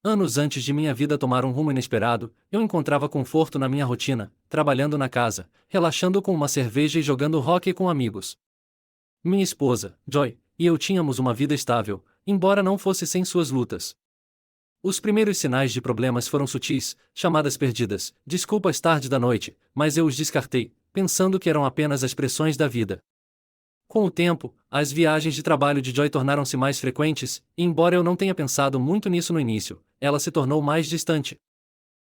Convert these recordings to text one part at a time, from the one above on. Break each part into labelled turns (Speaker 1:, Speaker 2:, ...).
Speaker 1: Anos antes de minha vida tomar um rumo inesperado, eu encontrava conforto na minha rotina, trabalhando na casa, relaxando com uma cerveja e jogando hóquei com amigos. Minha esposa, Joy, e eu tínhamos uma vida estável, embora não fosse sem suas lutas. Os primeiros sinais de problemas foram sutis, chamadas perdidas, desculpas tarde da noite, mas eu os descartei, pensando que eram apenas as pressões da vida. Com o tempo, as viagens de trabalho de Joy tornaram-se mais frequentes, e embora eu não tenha pensado muito nisso no início, ela se tornou mais distante.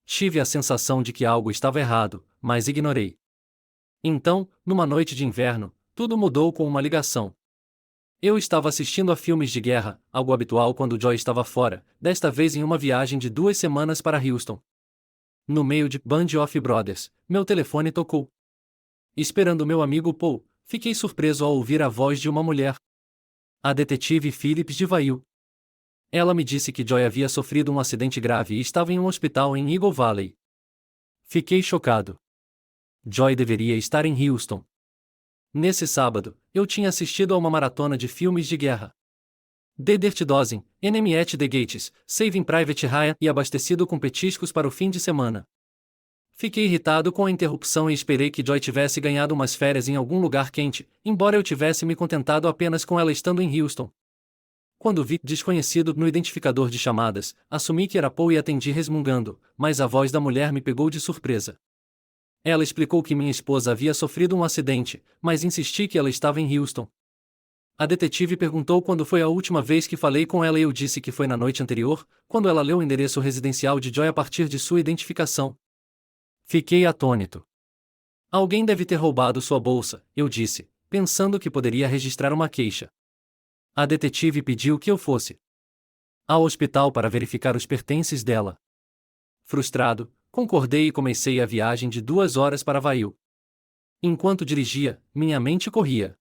Speaker 1: Tive a sensação de que algo estava errado, mas ignorei. Então, numa noite de inverno, tudo mudou com uma ligação. Eu estava assistindo a filmes de guerra, algo habitual quando Joy estava fora, desta vez em uma viagem de 2 semanas para Houston. No meio de Band of Brothers, meu telefone tocou. Esperando meu amigo Paul, fiquei surpreso ao ouvir a voz de uma mulher. A detetive Phillips de Vail. Ela me disse que Joy havia sofrido um acidente grave e estava em um hospital em Eagle Valley. Fiquei chocado. Joy deveria estar em Houston. Nesse sábado, eu tinha assistido a uma maratona de filmes de guerra. The Dirty Dozen, Enemy at the Gates, Saving Private Ryan e abastecido com petiscos para o fim de semana. Fiquei irritado com a interrupção e esperei que Joy tivesse ganhado umas férias em algum lugar quente, embora eu tivesse me contentado apenas com ela estando em Houston. Quando vi desconhecido no identificador de chamadas, assumi que era Paul e atendi resmungando, mas a voz da mulher me pegou de surpresa. Ela explicou que minha esposa havia sofrido um acidente, mas insisti que ela estava em Houston. A detetive perguntou quando foi a última vez que falei com ela e eu disse que foi na noite anterior, quando ela leu o endereço residencial de Joy a partir de sua identificação. Fiquei atônito. Alguém deve ter roubado sua bolsa, eu disse, pensando que poderia registrar uma queixa. A detetive pediu que eu fosse ao hospital para verificar os pertences dela. Frustrado, concordei e comecei a viagem de 2 horas para Vail. Enquanto dirigia, minha mente corria.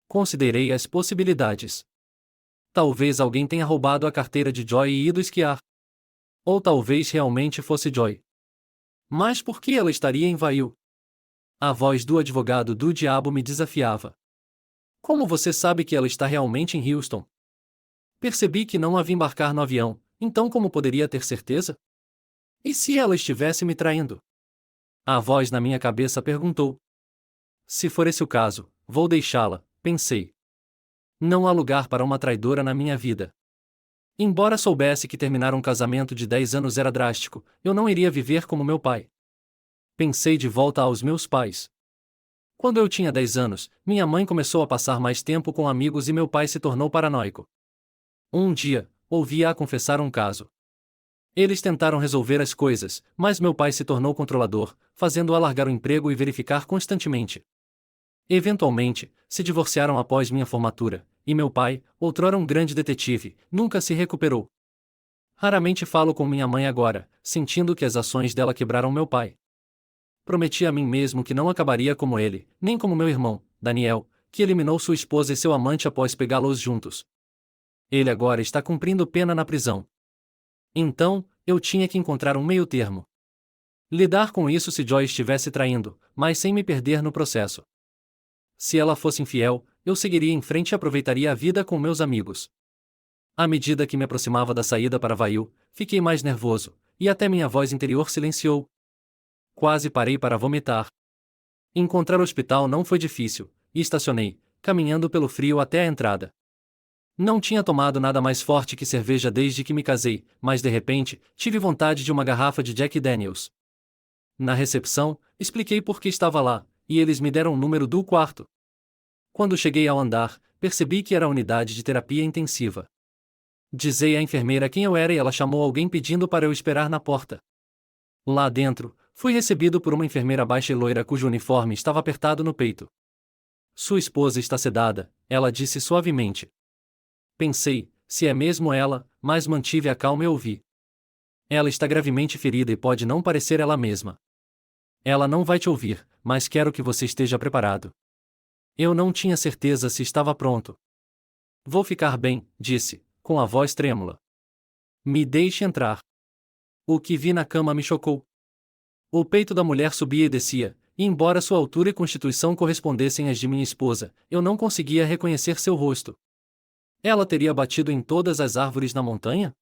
Speaker 1: Considerei as possibilidades. Talvez alguém tenha roubado a carteira de Joy e ido esquiar. Ou talvez realmente fosse Joy. Mas por que ela estaria em Vail? A voz do advogado do diabo me desafiava. Como você sabe que ela está realmente em Houston? Percebi que não havia embarcar no avião, então como poderia ter certeza? E se ela estivesse me traindo? A voz na minha cabeça perguntou. Se for esse o caso, vou deixá-la, pensei. Não há lugar para uma traidora na minha vida. Embora soubesse que terminar um casamento de 10 anos era drástico, eu não iria viver como meu pai. Pensei de volta aos meus pais. Quando eu tinha 10 anos, minha mãe começou a passar mais tempo com amigos e meu pai se tornou paranoico. Um dia, ouvi-a confessar um caso. Eles tentaram resolver as coisas, mas meu pai se tornou controlador, fazendo-a largar o emprego e verificar constantemente. Eventualmente, se divorciaram após minha formatura, e meu pai, outrora um grande detetive, nunca se recuperou. Raramente falo com minha mãe agora, sentindo que as ações dela quebraram meu pai. Prometi a mim mesmo que não acabaria como ele, nem como meu irmão, Daniel, que eliminou sua esposa e seu amante após pegá-los juntos. Ele agora está cumprindo pena na prisão. Então, eu tinha que encontrar um meio-termo. Lidar com isso se Joy estivesse traindo, mas sem me perder no processo. Se ela fosse infiel, eu seguiria em frente e aproveitaria a vida com meus amigos. À medida que me aproximava da saída para Vail, fiquei mais nervoso, e até minha voz interior silenciou. Quase parei para vomitar. Encontrar o hospital não foi difícil, e estacionei, caminhando pelo frio até a entrada. Não tinha tomado nada mais forte que cerveja desde que me casei, mas de repente, tive vontade de uma garrafa de Jack Daniels. Na recepção, expliquei por que estava lá, e eles me deram o número do quarto. Quando cheguei ao andar, percebi que era a unidade de terapia intensiva. Dizei à enfermeira quem eu era e ela chamou alguém pedindo para eu esperar na porta. Lá dentro, fui recebido por uma enfermeira baixa e loira cujo uniforme estava apertado no peito. Sua esposa está sedada, ela disse suavemente. Pensei, se é mesmo ela, mas mantive a calma e ouvi. Ela está gravemente ferida e pode não parecer ela mesma. Ela não vai te ouvir, mas quero que você esteja preparado. Eu não tinha certeza se estava pronto. Vou ficar bem, disse, com a voz trêmula. Me deixe entrar. O que vi na cama me chocou. O peito da mulher subia e descia, e embora sua altura e constituição correspondessem às de minha esposa, eu não conseguia reconhecer seu rosto. Ela teria batido em todas as árvores na montanha?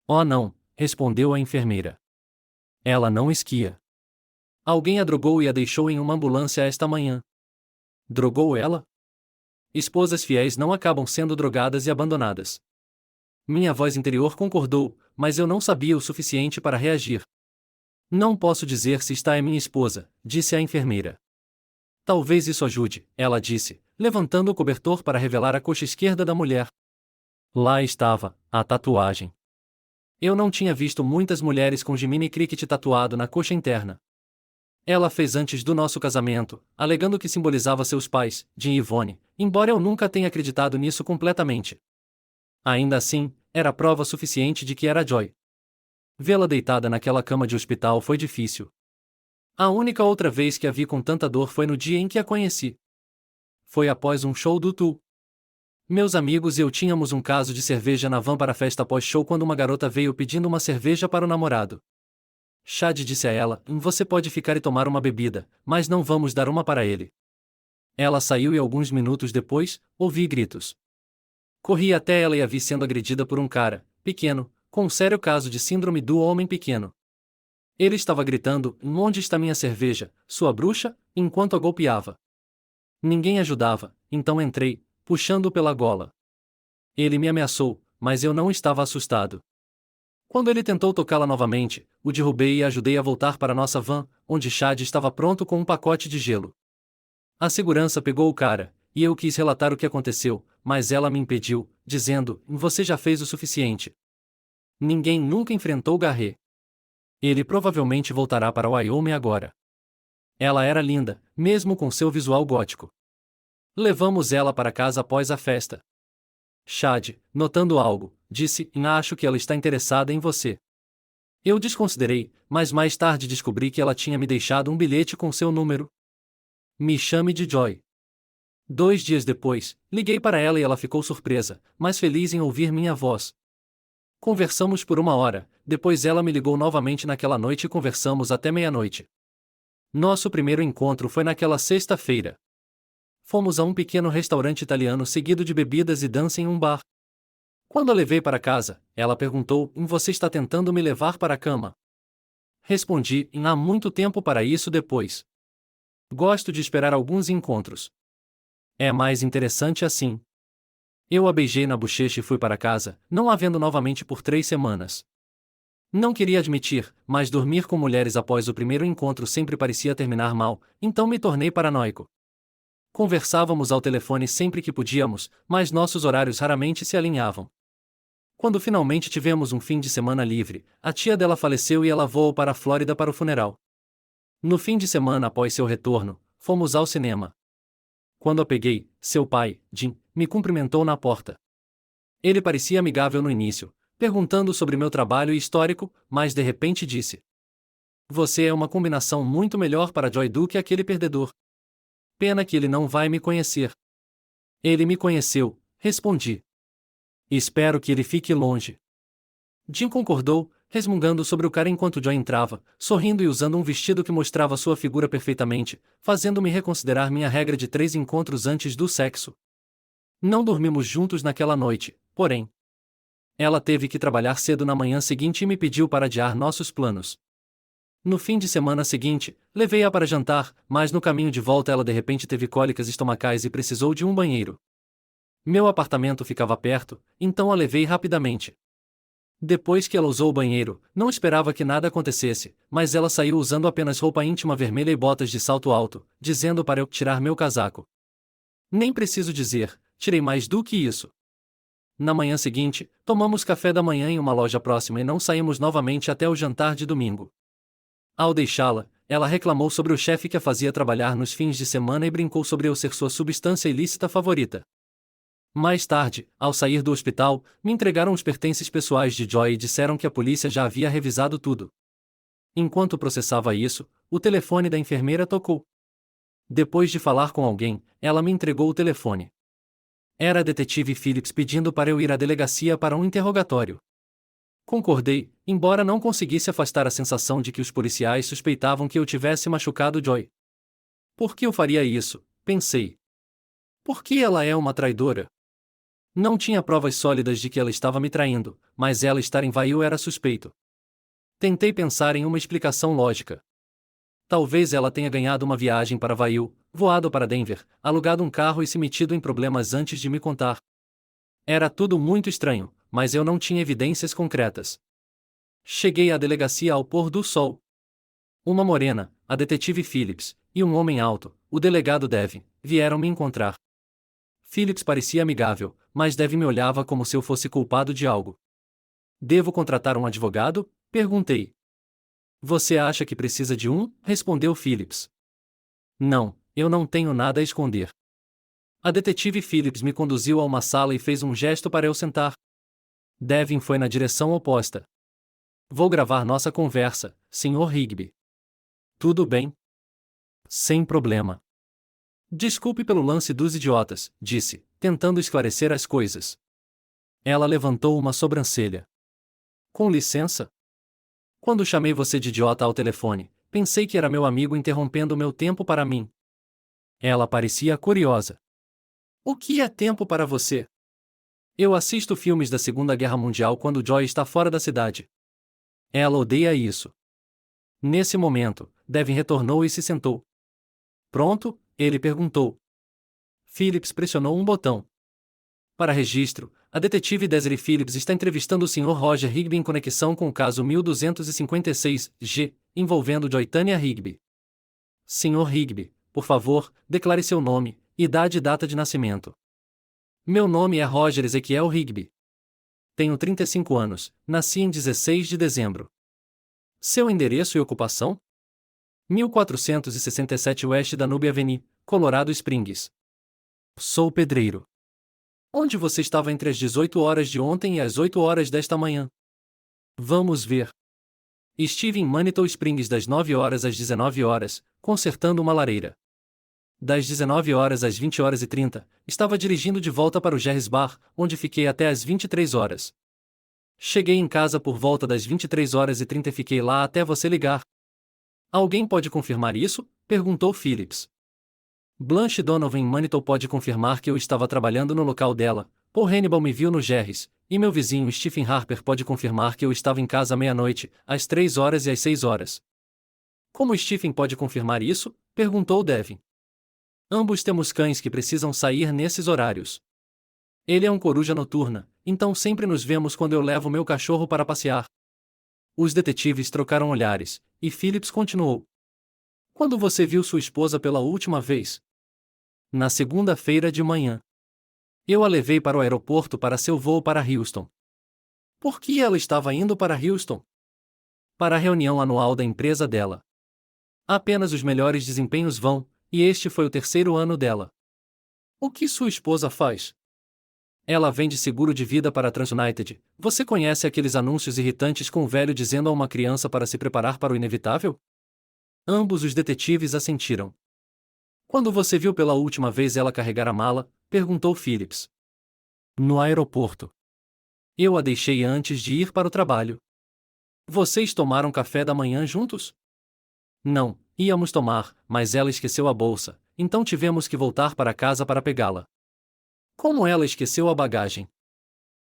Speaker 1: Oh não, respondeu a enfermeira. Ela não esquia. Alguém a drogou e a deixou em uma ambulância esta manhã. Drogou ela? Esposas fiéis não acabam sendo drogadas e abandonadas. Minha voz interior concordou, mas eu não sabia o suficiente para reagir. Não posso dizer se está é minha esposa, disse a enfermeira. Talvez isso ajude, ela disse, levantando o cobertor para revelar a coxa esquerda da mulher. Lá estava, a tatuagem. Eu não tinha visto muitas mulheres com Jiminy Cricket tatuado na coxa interna. Ela fez antes do nosso casamento, alegando que simbolizava seus pais, Jim e Yvonne, embora eu nunca tenha acreditado nisso completamente. Ainda assim, era prova suficiente de que era Joy. Vê-la deitada naquela cama de hospital foi difícil. A única outra vez que a vi com tanta dor foi no dia em que a conheci. Foi após um show do Tu. Meus amigos e eu tínhamos um caso de cerveja na van para a festa pós-show quando uma garota veio pedindo uma cerveja para o namorado. Chad disse a ela: Você pode ficar e tomar uma bebida, mas não vamos dar uma para ele. Ela saiu e alguns minutos depois, ouvi gritos. Corri até ela e a vi sendo agredida por um cara, pequeno, com um sério caso de síndrome do homem pequeno. Ele estava gritando: Onde está minha cerveja, sua bruxa? Enquanto a golpeava. Ninguém ajudava, então entrei, puxando-o pela gola. Ele me ameaçou, mas eu não estava assustado. Quando ele tentou tocá-la novamente, o derrubei e a ajudei a voltar para nossa van, onde Chad estava pronto com um pacote de gelo. A segurança pegou o cara, e eu quis relatar o que aconteceu, mas ela me impediu, dizendo: Você já fez o suficiente. Ninguém nunca enfrentou Garret. Ele provavelmente voltará para Wyoming agora. Ela era linda, mesmo com seu visual gótico. Levamos ela para casa após a festa. Chad, notando algo, disse: Acho que ela está interessada em você. Eu desconsiderei, mas mais tarde descobri que ela tinha me deixado um bilhete com seu número. Me chame de Joy. 2 dias depois, liguei para ela e ela ficou surpresa, mas feliz em ouvir minha voz. Conversamos por 1 hora, depois ela me ligou novamente naquela noite e conversamos até meia-noite. Nosso primeiro encontro foi naquela sexta-feira. Fomos a um pequeno restaurante italiano seguido de bebidas e dança em um bar. Quando a levei para casa, ela perguntou: Você está tentando me levar para a cama? Respondi: Há muito tempo para isso depois. Gosto de esperar alguns encontros. É mais interessante assim. Eu a beijei na bochecha e fui para casa, não a vendo novamente por 3 semanas. Não queria admitir, mas dormir com mulheres após o primeiro encontro sempre parecia terminar mal, então me tornei paranoico. Conversávamos ao telefone sempre que podíamos, mas nossos horários raramente se alinhavam. Quando finalmente tivemos um fim de semana livre, a tia dela faleceu e ela voou para a Flórida para o funeral. No fim de semana após seu retorno, fomos ao cinema. Quando a peguei, seu pai, Jim, me cumprimentou na porta. Ele parecia amigável no início, perguntando sobre meu trabalho e histórico, mas de repente disse: Você é uma combinação muito melhor para Joy do que aquele perdedor. Pena que ele não vai me conhecer. Ele me conheceu, respondi. Espero que ele fique longe. Jim concordou, resmungando sobre o cara enquanto Joy entrava, sorrindo e usando um vestido que mostrava sua figura perfeitamente, fazendo-me reconsiderar minha regra de 3 encontros antes do sexo. Não dormimos juntos naquela noite, porém. Ela teve que trabalhar cedo na manhã seguinte e me pediu para adiar nossos planos. No fim de semana seguinte, levei-a para jantar, mas no caminho de volta ela de repente teve cólicas estomacais e precisou de um banheiro. Meu apartamento ficava perto, então a levei rapidamente. Depois que ela usou o banheiro, não esperava que nada acontecesse, mas ela saiu usando apenas roupa íntima vermelha e botas de salto alto, dizendo para eu tirar meu casaco. Nem preciso dizer, tirei mais do que isso. Na manhã seguinte, tomamos café da manhã em uma loja próxima e não saímos novamente até o jantar de domingo. Ao deixá-la, ela reclamou sobre o chefe que a fazia trabalhar nos fins de semana e brincou sobre eu ser sua substância ilícita favorita. Mais tarde, ao sair do hospital, me entregaram os pertences pessoais de Joy e disseram que a polícia já havia revisado tudo. Enquanto processava isso, o telefone da enfermeira tocou. Depois de falar com alguém, ela me entregou o telefone. Era a detetive Phillips pedindo para eu ir à delegacia para um interrogatório. Concordei, embora não conseguisse afastar a sensação de que os policiais suspeitavam que eu tivesse machucado Joy. Por que eu faria isso? Pensei. Por que ela é uma traidora? Não tinha provas sólidas de que ela estava me traindo, mas ela estar em Vail era suspeito. Tentei pensar em uma explicação lógica. Talvez ela tenha ganhado uma viagem para Vail, voado para Denver, alugado um carro e se metido em problemas antes de me contar. Era tudo muito estranho, mas eu não tinha evidências concretas. Cheguei à delegacia ao pôr do sol. Uma morena, a detetive Phillips, e um homem alto, o delegado Devin, vieram me encontrar. Phillips parecia amigável, mas Devin me olhava como se eu fosse culpado de algo. Devo contratar um advogado? Perguntei. Você acha que precisa de um? Respondeu Phillips. Não, eu não tenho nada a esconder. A detetive Phillips me conduziu a uma sala e fez um gesto para eu sentar. Devin foi na direção oposta. Vou gravar nossa conversa, Sr. Rigby. Tudo bem? Sem problema. Desculpe pelo lance dos idiotas, disse, tentando esclarecer as coisas. Ela levantou uma sobrancelha. Com licença? Quando chamei você de idiota ao telefone, pensei que era meu amigo interrompendo meu tempo para mim. Ela parecia curiosa. O que é tempo para você? Eu assisto filmes da Segunda Guerra Mundial quando Joy está fora da cidade. Ela odeia isso. Nesse momento, Devin retornou e se sentou. Pronto? Ele perguntou. Phillips pressionou um botão. Para registro, a detetive Desiree Phillips está entrevistando o Sr. Roger Rigby em conexão com o caso 1256-G, envolvendo Joytania Rigby. Sr. Rigby, por favor, declare seu nome, idade e data de nascimento. Meu nome é Roger Ezequiel Rigby. Tenho 35 anos, nasci em 16 de dezembro. Seu endereço e ocupação? 1467 West Danube Avenue, Colorado Springs. Sou pedreiro. Onde você estava entre as 18 horas de ontem e as 8 horas desta manhã? Vamos ver. Estive em Manitou Springs das 9 horas às 19 horas, consertando uma lareira. Das 19 horas às 20 horas e 30, estava dirigindo de volta para o Jerry's Bar, onde fiquei até às 23 horas. Cheguei em casa por volta das 23 horas e 30 e fiquei lá até você ligar. Alguém pode confirmar isso? Perguntou Phillips. Blanche Donovan em Manitou pode confirmar que eu estava trabalhando no local dela. Paul Hannibal me viu no Jerry's, e meu vizinho Stephen Harper pode confirmar que eu estava em casa à meia-noite, às 3 horas e às 6 horas. Como Stephen pode confirmar isso? Perguntou Devin. Ambos temos cães que precisam sair nesses horários. Ele é um coruja noturna, então sempre nos vemos quando eu levo meu cachorro para passear. Os detetives trocaram olhares, e Phillips continuou. Quando você viu sua esposa pela última vez? Na segunda-feira de manhã. Eu a levei para o aeroporto para seu voo para Houston. Por que ela estava indo para Houston? Para a reunião anual da empresa dela. Apenas os melhores desempenhos vão, e este foi o terceiro ano dela. O que sua esposa faz? Ela vende seguro de vida para a TransUnited. Você conhece aqueles anúncios irritantes com o velho dizendo a uma criança para se preparar para o inevitável? Ambos os detetives assentiram. Quando você viu pela última vez ela carregar a mala? Perguntou Phillips. No aeroporto. Eu a deixei antes de ir para o trabalho. Vocês tomaram café da manhã juntos? Não, íamos tomar, mas ela esqueceu a bolsa, então tivemos que voltar para casa para pegá-la. Como ela esqueceu a bagagem?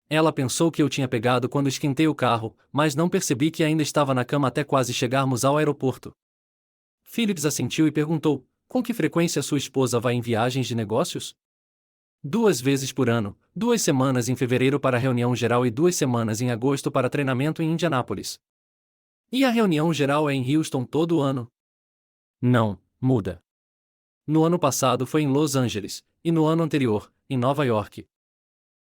Speaker 1: Ela pensou que eu tinha pegado quando esquentei o carro, mas não percebi que ainda estava na cama até quase chegarmos ao aeroporto. Phillips assentiu e perguntou, com que frequência sua esposa vai em viagens de negócios? 2 vezes por ano, 2 semanas em fevereiro para a reunião geral e 2 semanas em agosto para treinamento em Indianápolis. E a reunião geral é em Houston todo ano? Não, muda. No ano passado foi em Los Angeles, e no ano anterior, em Nova York.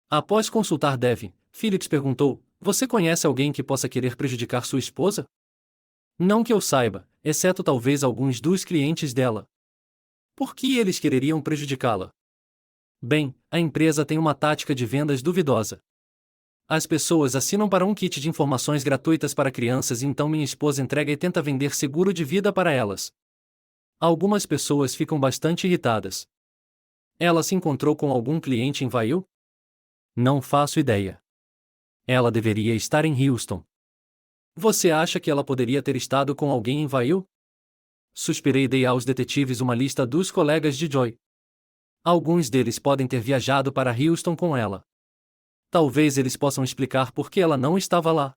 Speaker 1: Após consultar Devin, Phillips perguntou, você conhece alguém que possa querer prejudicar sua esposa? Não que eu saiba, exceto talvez alguns dos clientes dela. Por que eles quereriam prejudicá-la? Bem, a empresa tem uma tática de vendas duvidosa. As pessoas assinam para um kit de informações gratuitas para crianças e então minha esposa entrega e tenta vender seguro de vida para elas. Algumas pessoas ficam bastante irritadas. Ela se encontrou com algum cliente em Vail? Não faço ideia. Ela deveria estar em Houston. Você acha que ela poderia ter estado com alguém em Vail? Suspirei e dei aos detetives uma lista dos colegas de Joy. Alguns deles podem ter viajado para Houston com ela. Talvez eles possam explicar por que ela não estava lá.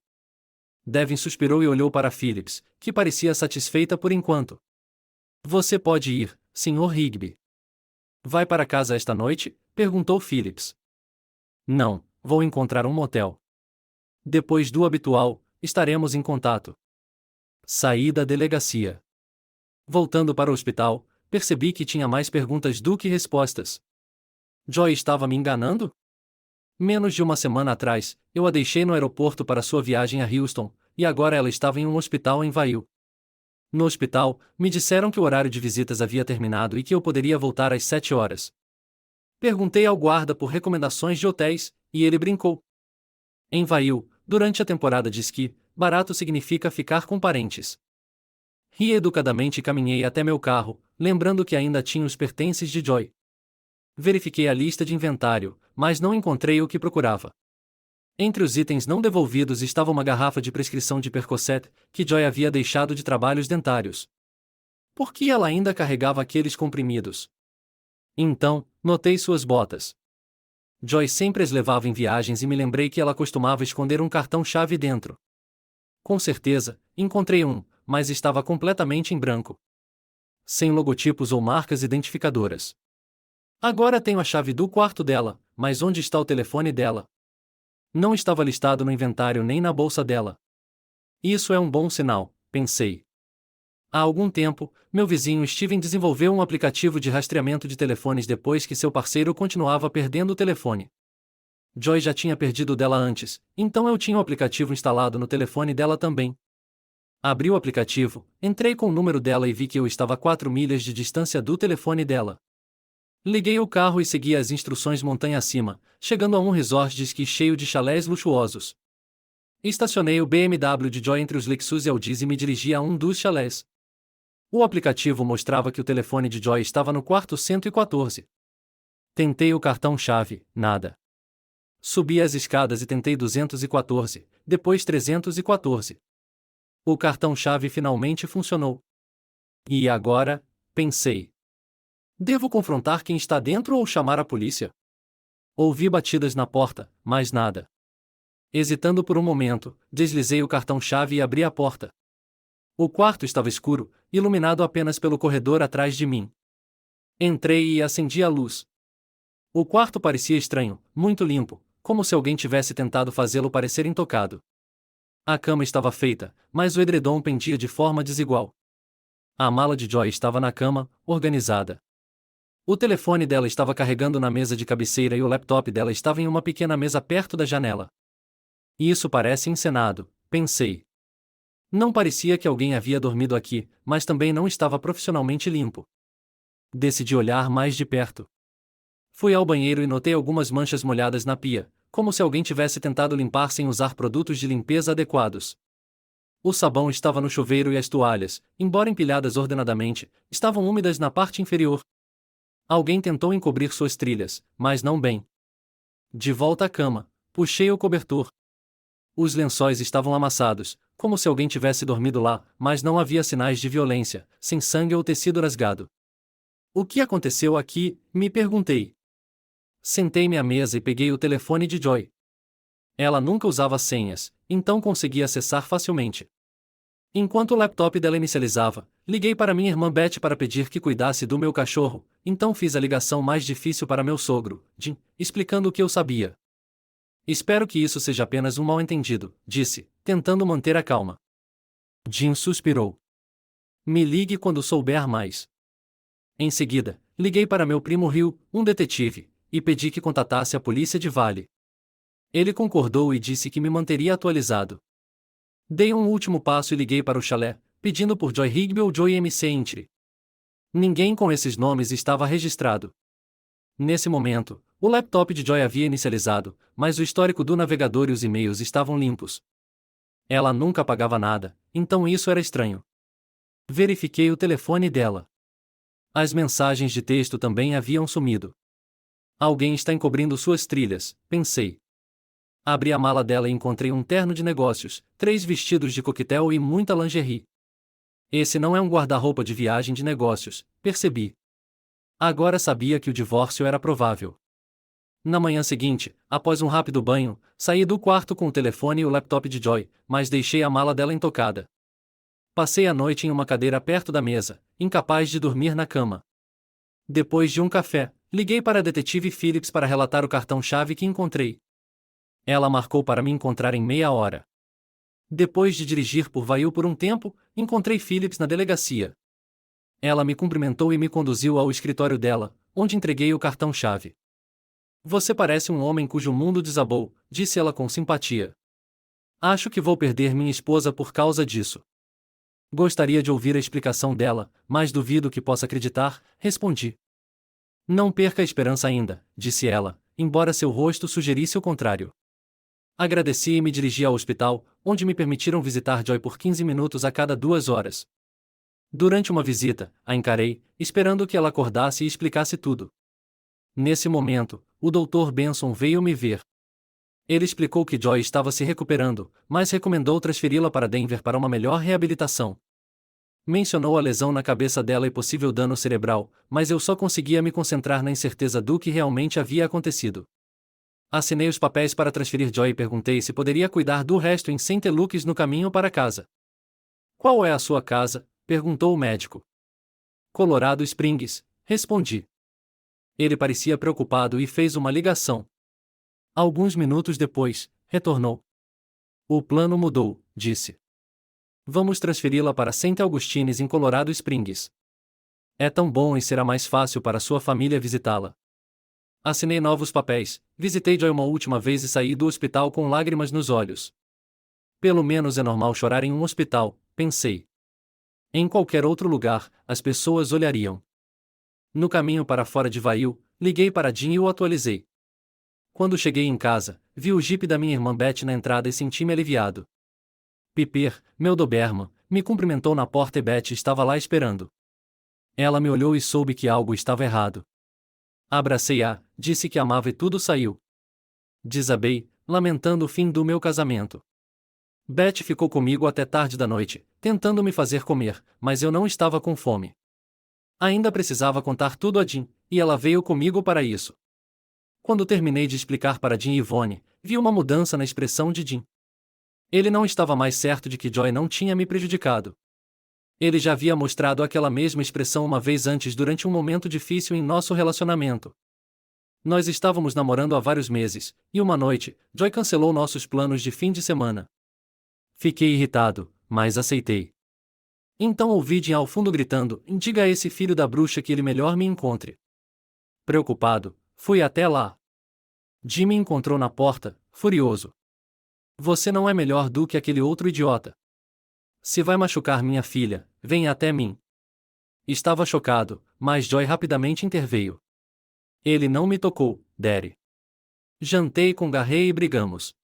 Speaker 1: Devin suspirou e olhou para Phillips, que parecia satisfeita por enquanto. Você pode ir, Sr. Rigby. Vai para casa esta noite? Perguntou Phillips. Não, vou encontrar um motel. Depois do habitual, estaremos em contato. Saí da delegacia. Voltando para o hospital, percebi que tinha mais perguntas do que respostas. Joy estava me enganando? Menos de uma semana atrás, eu a deixei no aeroporto para sua viagem a Houston, e agora ela estava em um hospital em Vail. No hospital, me disseram que o horário de visitas havia terminado e que eu poderia voltar às 7 horas. Perguntei ao guarda por recomendações de hotéis, e ele brincou. Em Vail, durante a temporada de esqui, barato significa ficar com parentes. Ri educadamente e caminhei até meu carro, lembrando que ainda tinha os pertences de Joy. Verifiquei a lista de inventário, mas não encontrei o que procurava. Entre os itens não devolvidos estava uma garrafa de prescrição de Percocet, que Joy havia deixado de trabalhos dentários. Por que ela ainda carregava aqueles comprimidos? Então, notei suas botas. Joy sempre as levava em viagens e me lembrei que ela costumava esconder um cartão-chave dentro. Com certeza, encontrei um, mas estava completamente em branco. Sem logotipos ou marcas identificadoras. Agora tenho a chave do quarto dela, mas onde está o telefone dela? Não estava listado no inventário nem na bolsa dela. Isso é um bom sinal, pensei. Há algum tempo, meu vizinho Steven desenvolveu um aplicativo de rastreamento de telefones depois que seu parceiro continuava perdendo o telefone. Joy já tinha perdido o dela antes, então eu tinha o aplicativo instalado no telefone dela também. Abri o aplicativo, entrei com o número dela e vi que eu estava a 4 milhas de distância do telefone dela. Liguei o carro e segui as instruções montanha acima, chegando a um resort de esqui cheio de chalés luxuosos. Estacionei o BMW de Joy entre os Lexus e Audis e me dirigi a um dos chalés. O aplicativo mostrava que o telefone de Joy estava no quarto 114. Tentei o cartão-chave, nada. Subi as escadas e tentei 214, depois 314. O cartão-chave finalmente funcionou. E agora? Pensei. Devo confrontar quem está dentro ou chamar a polícia? Ouvi batidas na porta, mas nada. Hesitando por um momento, deslizei o cartão-chave e abri a porta. O quarto estava escuro, iluminado apenas pelo corredor atrás de mim. Entrei e acendi a luz. O quarto parecia estranho, muito limpo, como se alguém tivesse tentado fazê-lo parecer intocado. A cama estava feita, mas o edredom pendia de forma desigual. A mala de Joy estava na cama, organizada. O telefone dela estava carregando na mesa de cabeceira e o laptop dela estava em uma pequena mesa perto da janela. Isso parece encenado, pensei. Não parecia que alguém havia dormido aqui, mas também não estava profissionalmente limpo. Decidi olhar mais de perto. Fui ao banheiro e notei algumas manchas molhadas na pia, como se alguém tivesse tentado limpar sem usar produtos de limpeza adequados. O sabão estava no chuveiro e as toalhas, embora empilhadas ordenadamente, estavam úmidas na parte inferior. Alguém tentou encobrir suas trilhas, mas não bem. De volta à cama, puxei o cobertor. Os lençóis estavam amassados, como se alguém tivesse dormido lá, mas não havia sinais de violência, sem sangue ou tecido rasgado. O que aconteceu aqui? Me perguntei. Sentei-me à mesa e peguei o telefone de Joy. Ela nunca usava senhas, então conseguia acessar facilmente. Enquanto o laptop dela inicializava, liguei para minha irmã Beth para pedir que cuidasse do meu cachorro, então fiz a ligação mais difícil para meu sogro, Jim, explicando o que eu sabia. Espero que isso seja apenas um mal-entendido, disse, tentando manter a calma. Jim suspirou. Me ligue quando souber mais. Em seguida, liguei para meu primo Rio, um detetive, e pedi que contatasse a polícia de Vale. Ele concordou e disse que me manteria atualizado. Dei um último passo e liguei para o chalé, pedindo por Joy Rigby ou Joy MC Entry. Ninguém com esses nomes estava registrado. Nesse momento, o laptop de Joy havia inicializado, mas o histórico do navegador e os e-mails estavam limpos. Ela nunca apagava nada, então isso era estranho. Verifiquei o telefone dela. As mensagens de texto também haviam sumido. Alguém está encobrindo suas trilhas, pensei. Abri a mala dela e encontrei um terno de negócios, 3 vestidos de coquetel e muita lingerie. Esse não é um guarda-roupa de viagem de negócios, percebi. Agora sabia que o divórcio era provável. Na manhã seguinte, após um rápido banho, saí do quarto com o telefone e o laptop de Joy, mas deixei a mala dela intocada. Passei a noite em uma cadeira perto da mesa, incapaz de dormir na cama. Depois de um café, liguei para a detetive Phillips para relatar o cartão-chave que encontrei. Ela marcou para me encontrar em meia hora. Depois de dirigir por Vail por um tempo, encontrei Phillips na delegacia. Ela me cumprimentou e me conduziu ao escritório dela, onde entreguei o cartão-chave. Você parece um homem cujo mundo desabou, disse ela com simpatia. Acho que vou perder minha esposa por causa disso. Gostaria de ouvir a explicação dela, mas duvido que possa acreditar, respondi. Não perca a esperança ainda, disse ela, embora seu rosto sugerisse o contrário. Agradeci e me dirigi ao hospital, onde me permitiram visitar Joy por 15 minutos a cada 2 horas. Durante uma visita, a encarei, esperando que ela acordasse e explicasse tudo. Nesse momento, o Dr. Benson veio me ver. Ele explicou que Joy estava se recuperando, mas recomendou transferi-la para Denver para uma melhor reabilitação. Mencionou a lesão na cabeça dela e possível dano cerebral, mas eu só conseguia me concentrar na incerteza do que realmente havia acontecido. Assinei os papéis para transferir Joy e perguntei se poderia cuidar do resto em St. Luke's no caminho para casa. Qual é a sua casa? Perguntou o médico. Colorado Springs, respondi. Ele parecia preocupado e fez uma ligação. Alguns minutos depois, retornou. O plano mudou, disse. Vamos transferi-la para St. Augustine's em Colorado Springs. É tão bom e será mais fácil para sua família visitá-la. Assinei novos papéis, visitei Joy uma última vez e saí do hospital com lágrimas nos olhos. Pelo menos é normal chorar em um hospital, pensei. Em qualquer outro lugar, as pessoas olhariam. No caminho para fora de Vail, liguei para Jim e o atualizei. Quando cheguei em casa, vi o jipe da minha irmã Beth na entrada e senti-me aliviado. Piper, meu Doberman, me cumprimentou na porta e Beth estava lá esperando. Ela me olhou e soube que algo estava errado. Abracei-a, disse que amava e tudo saiu. Desabei, lamentando o fim do meu casamento. Beth ficou comigo até tarde da noite, tentando me fazer comer, mas eu não estava com fome. Ainda precisava contar tudo a Jean, e ela veio comigo para isso. Quando terminei de explicar para Jean e Yvonne, vi uma mudança na expressão de Jean. Ele não estava mais certo de que Joy não tinha me prejudicado. Ele já havia mostrado aquela mesma expressão uma vez antes durante um momento difícil em nosso relacionamento. Nós estávamos namorando há vários meses, e uma noite, Joy cancelou nossos planos de fim de semana. Fiquei irritado, mas aceitei. Então ouvi Jim ao fundo gritando: diga a esse filho da bruxa que ele melhor me encontre. Preocupado, fui até lá. Jim me encontrou na porta, furioso. Você não é melhor do que aquele outro idiota. Se vai machucar minha filha, venha até mim. Estava chocado, mas Joy rapidamente interveio. Ele não me tocou, Daddy. Jantei com Garrett e brigamos.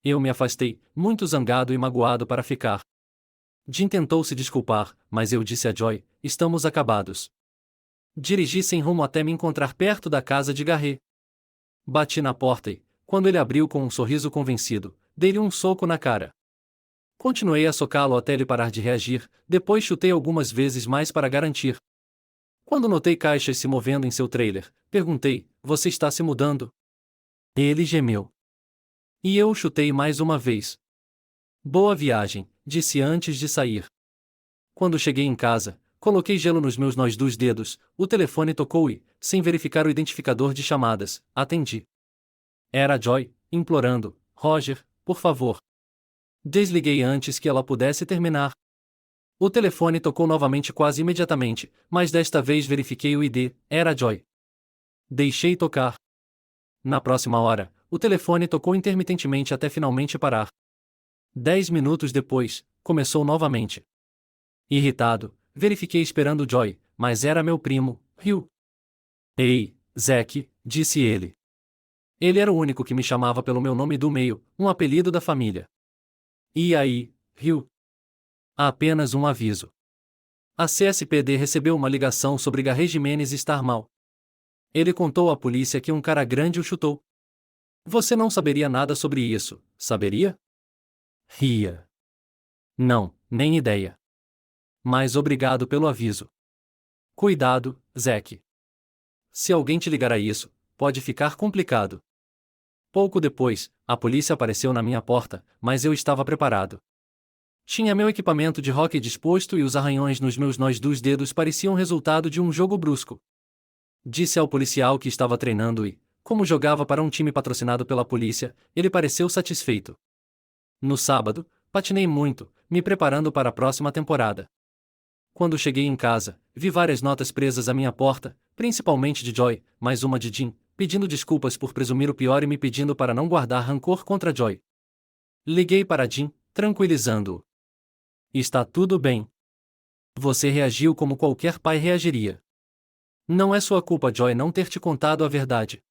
Speaker 1: Eu me afastei, muito zangado e magoado para ficar. Jim tentou se desculpar, mas eu disse a Joy: estamos acabados. Dirigi sem rumo até me encontrar perto da casa de Garrett. Bati na porta e, quando ele abriu com um sorriso convencido, dei-lhe um soco na cara. Continuei a socá-lo até ele parar de reagir, depois chutei algumas vezes mais para garantir. Quando notei caixas se movendo em seu trailer, perguntei: você está se mudando? Ele gemeu. E eu o chutei mais uma vez. Boa viagem, disse antes de sair. Quando cheguei em casa, coloquei gelo nos meus nós dos dedos, o telefone tocou e, sem verificar o identificador de chamadas, atendi. Era Joy, implorando: Roger, por favor. Desliguei antes que ela pudesse terminar. O telefone tocou novamente quase imediatamente, mas desta vez verifiquei o ID, era Joy. Deixei tocar. Na próxima hora, o telefone tocou intermitentemente até finalmente parar. 10 minutos depois, começou novamente. Irritado, verifiquei esperando Joy, mas era meu primo, Hugh. Ei, Zack, disse ele. Ele era o único que me chamava pelo meu nome do meio, um apelido da família. E aí, Hugh? Apenas um aviso. A CSPD recebeu uma ligação sobre Garrett Jimenez estar mal. Ele contou à polícia que um cara grande o chutou. Você não saberia nada sobre isso, saberia? Ria. Não, nem ideia. Mas obrigado pelo aviso. Cuidado, Zack. Se alguém te ligar a isso, pode ficar complicado. Pouco depois, a polícia apareceu na minha porta, mas eu estava preparado. Tinha meu equipamento de hóquei disposto e os arranhões nos meus nós dos dedos pareciam resultado de um jogo brusco. Disse ao policial que estava treinando e, como jogava para um time patrocinado pela polícia, ele pareceu satisfeito. No sábado, patinei muito, me preparando para a próxima temporada. Quando cheguei em casa, vi várias notas presas à minha porta, principalmente de Joy, mais uma de Jim, pedindo desculpas por presumir o pior e me pedindo para não guardar rancor contra Joy. Liguei para Jim, tranquilizando-o. Está tudo bem. Você reagiu como qualquer pai reagiria. Não é sua culpa Joy não ter te contado a verdade.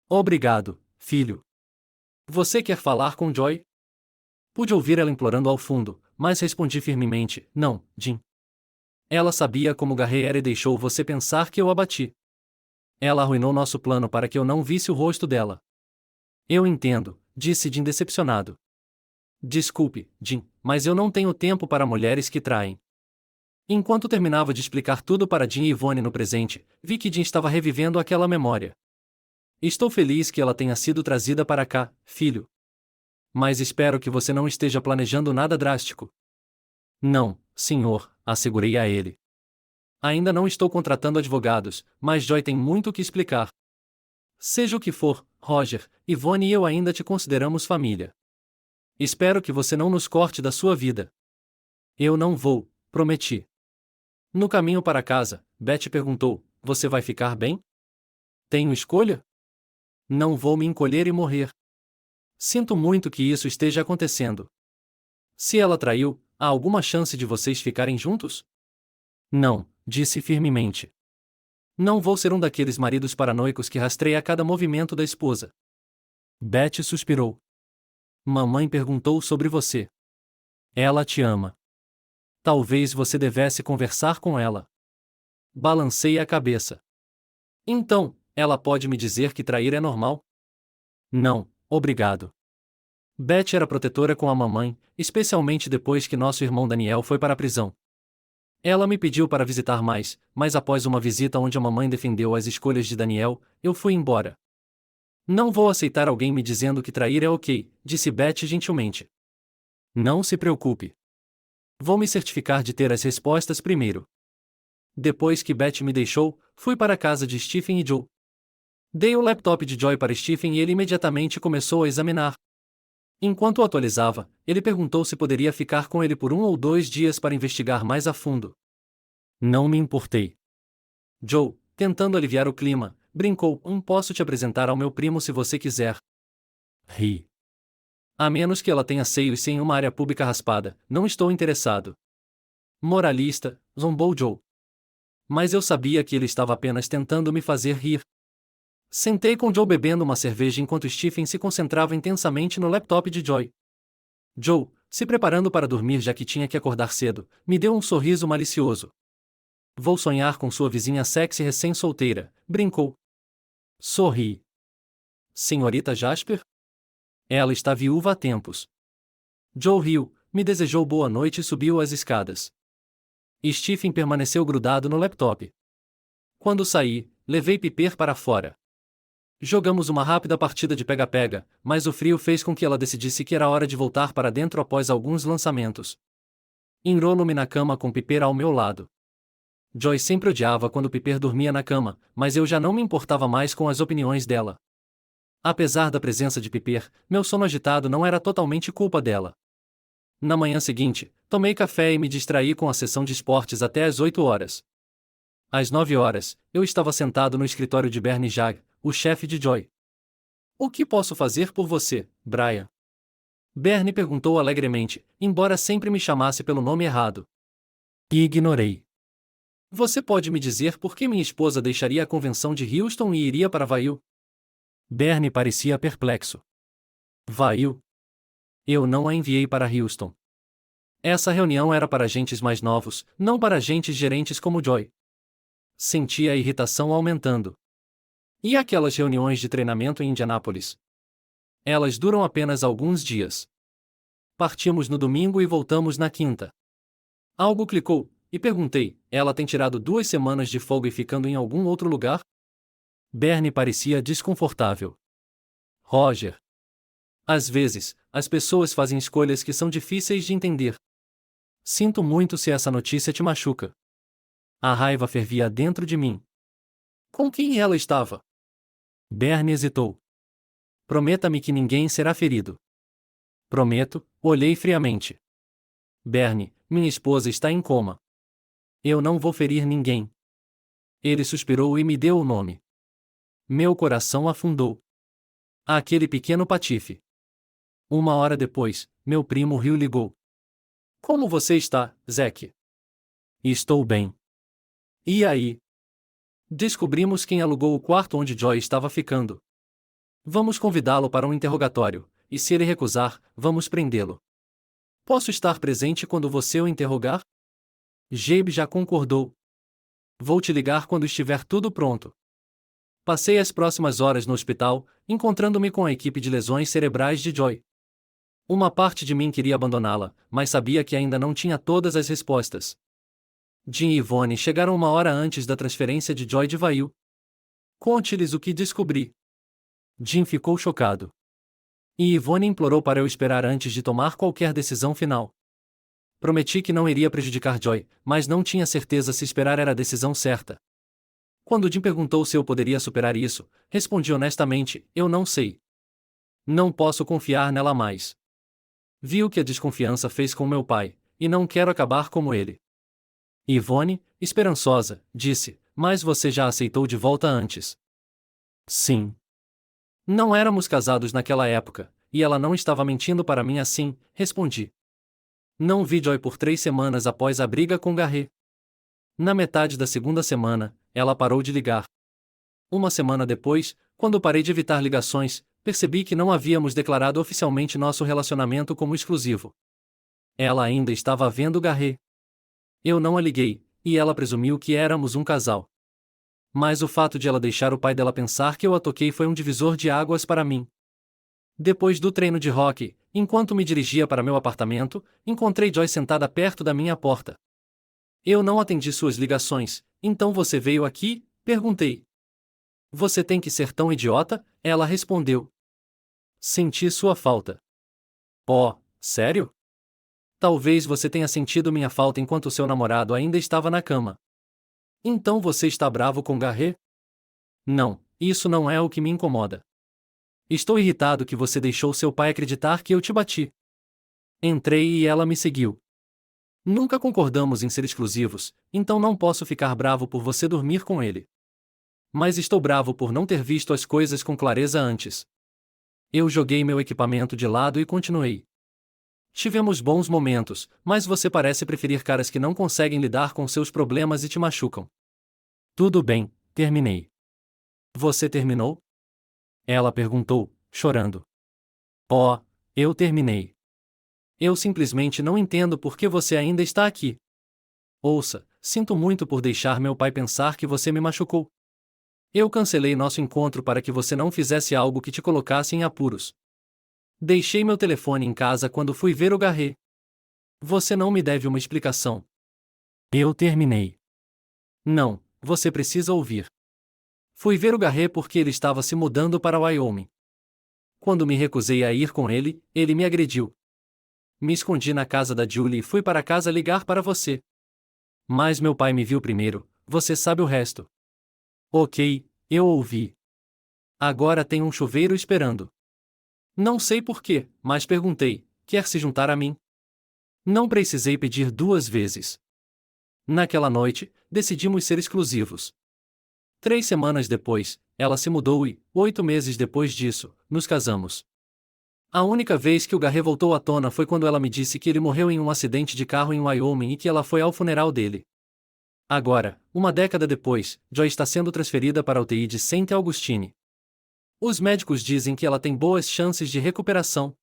Speaker 1: Obrigado, filho. Você quer falar com Joy? Pude ouvir ela implorando ao fundo, mas respondi firmemente, não, Jim. Ela sabia como Garrett era e deixou você pensar que eu a bati. Ela arruinou nosso plano para que eu não visse o rosto dela. Eu entendo, disse Jim decepcionado. Desculpe, Jim, mas eu não tenho tempo para mulheres que traem. Enquanto terminava de explicar tudo para Jim e Yvonne no presente, vi que Jim estava revivendo aquela memória. Estou feliz que ela tenha sido trazida para cá, filho. Mas espero que você não esteja planejando nada drástico. Não, senhor, assegurei a ele. Ainda não estou contratando advogados, mas Joy tem muito o que explicar. Seja o que for, Roger, Yvonne e eu ainda te consideramos família. Espero que você não nos corte da sua vida. Eu não vou, prometi. No caminho para casa, Beth perguntou, você vai ficar bem? Tenho escolha? Não vou me encolher e morrer. Sinto muito que isso esteja acontecendo. Se ela traiu, há alguma chance de vocês ficarem juntos? Não, disse firmemente. Não vou ser um daqueles maridos paranoicos que rastreia a cada movimento da esposa. Beth suspirou. Mamãe perguntou sobre você. Ela te ama. Talvez você devesse conversar com ela. Balancei a cabeça. Então, ela pode me dizer que trair é normal? Não, obrigado. Beth era protetora com a mamãe, especialmente depois que nosso irmão Daniel foi para a prisão. Ela me pediu para visitar mais, mas após uma visita onde a mamãe defendeu as escolhas de Daniel, eu fui embora. Não vou aceitar alguém me dizendo que trair é ok, disse Beth gentilmente. Não se preocupe. Vou me certificar de ter as respostas primeiro. Depois que Beth me deixou, fui para a casa de Stephen e Joe. Dei o laptop de Joy para Stephen e ele imediatamente começou a examinar. Enquanto o atualizava, ele perguntou se poderia ficar com ele por 1 ou 2 dias para investigar mais a fundo. Não me importei. Joe, tentando aliviar o clima, brincou, posso te apresentar ao meu primo se você quiser. Ri. A menos que ela tenha seios sem uma área pública raspada, não estou interessado. Moralista, zombou Joe. Mas eu sabia que ele estava apenas tentando me fazer rir. Sentei com Joe bebendo uma cerveja enquanto Stephen se concentrava intensamente no laptop de Joy. Joe, se preparando para dormir já que tinha que acordar cedo, me deu um sorriso malicioso. Vou sonhar com sua vizinha sexy recém-solteira, brincou. Sorri. Senhorita Jasper? Ela está viúva há tempos. Joe riu, me desejou boa noite e subiu as escadas. Stephen permaneceu grudado no laptop. Quando saí, levei Piper para fora. Jogamos uma rápida partida de pega-pega, mas o frio fez com que ela decidisse que era hora de voltar para dentro após alguns lançamentos. Enrolo-me na cama com Piper ao meu lado. Joy sempre odiava quando Piper dormia na cama, mas eu já não me importava mais com as opiniões dela. Apesar da presença de Piper, meu sono agitado não era totalmente culpa dela. Na manhã seguinte, tomei café e me distraí com a sessão de esportes até às 8 horas. Às 9 horas, eu estava sentado no escritório de Bernie Jag, o chefe de Joy. O que posso fazer por você, Brian? Bernie perguntou alegremente, embora sempre me chamasse pelo nome errado. E ignorei. Você pode me dizer por que minha esposa deixaria a convenção de Houston e iria para Vail? Bernie parecia perplexo. Vail? Eu não a enviei para Houston. Essa reunião era para agentes mais novos, não para agentes gerentes como Joy. Senti a irritação aumentando. E aquelas reuniões de treinamento em Indianápolis? Elas duram apenas alguns dias. Partimos no domingo e voltamos na quinta. Algo clicou, e perguntei, ela tem tirado 2 semanas de folga e ficando em algum outro lugar? Bernie parecia desconfortável. Roger. Às vezes, as pessoas fazem escolhas que são difíceis de entender. Sinto muito se essa notícia te machuca. A raiva fervia dentro de mim. Com quem ela estava? Bernie hesitou. Prometa-me que ninguém será ferido. Prometo, olhei friamente. Bernie, minha esposa está em coma. Eu não vou ferir ninguém. Ele suspirou e me deu o nome. Meu coração afundou. Aquele pequeno patife. 1 hora depois, meu primo Rio ligou. Como você está, Zack? Estou bem. E aí? Descobrimos quem alugou o quarto onde Joy estava ficando. Vamos convidá-lo para um interrogatório, e se ele recusar, vamos prendê-lo. Posso estar presente quando você o interrogar? Gabe já concordou. Vou te ligar quando estiver tudo pronto. Passei as próximas horas no hospital, encontrando-me com a equipe de lesões cerebrais de Joy. Uma parte de mim queria abandoná-la, mas sabia que ainda não tinha todas as respostas. Jim e Yvonne chegaram 1 hora antes da transferência de Joy de Vail. Conte-lhes o que descobri. Jim ficou chocado. E Yvonne implorou para eu esperar antes de tomar qualquer decisão final. Prometi que não iria prejudicar Joy, mas não tinha certeza se esperar era a decisão certa. Quando Jim perguntou se eu poderia superar isso, respondi honestamente, eu não sei. Não posso confiar nela mais. Vi o que a desconfiança fez com meu pai, e não quero acabar como ele. Yvonne, esperançosa, disse, mas você já aceitou de volta antes. Sim. Não éramos casados naquela época, e ela não estava mentindo para mim assim, respondi. Não vi Joy por 3 semanas após a briga com Garret. Na metade da segunda semana, ela parou de ligar. 1 semana depois, quando parei de evitar ligações, percebi que não havíamos declarado oficialmente nosso relacionamento como exclusivo. Ela ainda estava vendo Garret. Eu não a liguei, e ela presumiu que éramos um casal. Mas o fato de ela deixar o pai dela pensar que eu a toquei foi um divisor de águas para mim. Depois do treino de hóquei, enquanto me dirigia para meu apartamento, encontrei Joy sentada perto da minha porta. Eu não atendi suas ligações, então você veio aqui? Perguntei. Você tem que ser tão idiota? Ela respondeu. Senti sua falta. Oh, sério? Talvez você tenha sentido minha falta enquanto seu namorado ainda estava na cama. Então você está bravo com Garret? Não, isso não é o que me incomoda. Estou irritado que você deixou seu pai acreditar que eu te bati. Entrei e ela me seguiu. Nunca concordamos em ser exclusivos, então não posso ficar bravo por você dormir com ele. Mas estou bravo por não ter visto as coisas com clareza antes. Eu joguei meu equipamento de lado e continuei. Tivemos bons momentos, mas você parece preferir caras que não conseguem lidar com seus problemas e te machucam. Tudo bem, terminei. Você terminou? Ela perguntou, chorando. Oh, eu terminei. Eu simplesmente não entendo por que você ainda está aqui. Ouça, sinto muito por deixar meu pai pensar que você me machucou. Eu cancelei nosso encontro para que você não fizesse algo que te colocasse em apuros. Deixei meu telefone em casa quando fui ver o Garret. Você não me deve uma explicação. Eu terminei. Não, você precisa ouvir. Fui ver o Garret porque ele estava se mudando para Wyoming. Quando me recusei a ir com ele, ele me agrediu. Me escondi na casa da Julie e fui para casa ligar para você. Mas meu pai me viu primeiro, você sabe o resto. Ok, eu ouvi. Agora tem um chuveiro esperando. Não sei por quê, mas perguntei, quer se juntar a mim? Não precisei pedir 2 vezes. Naquela noite, decidimos ser exclusivos. 3 semanas depois, ela se mudou e, 8 meses depois disso, nos casamos. A única vez que o Garret voltou à tona foi quando ela me disse que ele morreu em um acidente de carro em Wyoming e que ela foi ao funeral dele. Agora, 1 década depois, Joy está sendo transferida para a UTI de Saint Augustine. Os médicos dizem que ela tem boas chances de recuperação.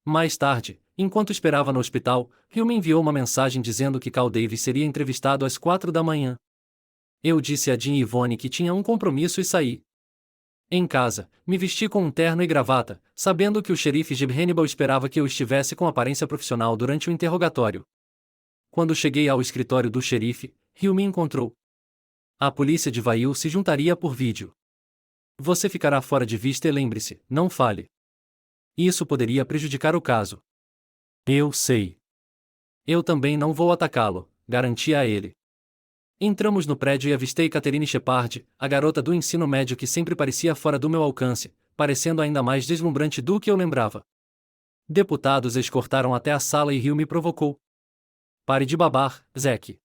Speaker 1: Mais tarde, enquanto esperava no hospital, Hill me enviou uma mensagem dizendo que Cal Davis seria entrevistado às 4 da manhã. Eu disse a Jim e Yvonne que tinha um compromisso e saí. Em casa, me vesti com um terno e gravata, sabendo que o xerife Jeb Hannibal esperava que eu estivesse com aparência profissional durante o interrogatório. Quando cheguei ao escritório do xerife, Hill me encontrou. A polícia de Vail se juntaria por vídeo. Você ficará fora de vista e lembre-se, não fale. Isso poderia prejudicar o caso. Eu sei. Eu também não vou atacá-lo, garanti a ele. Entramos no prédio e avistei Catherine Shepard, a garota do ensino médio que sempre parecia fora do meu alcance, parecendo ainda mais deslumbrante do que eu lembrava. Deputados escortaram até a sala e Hill me provocou. Pare de babar, Zack.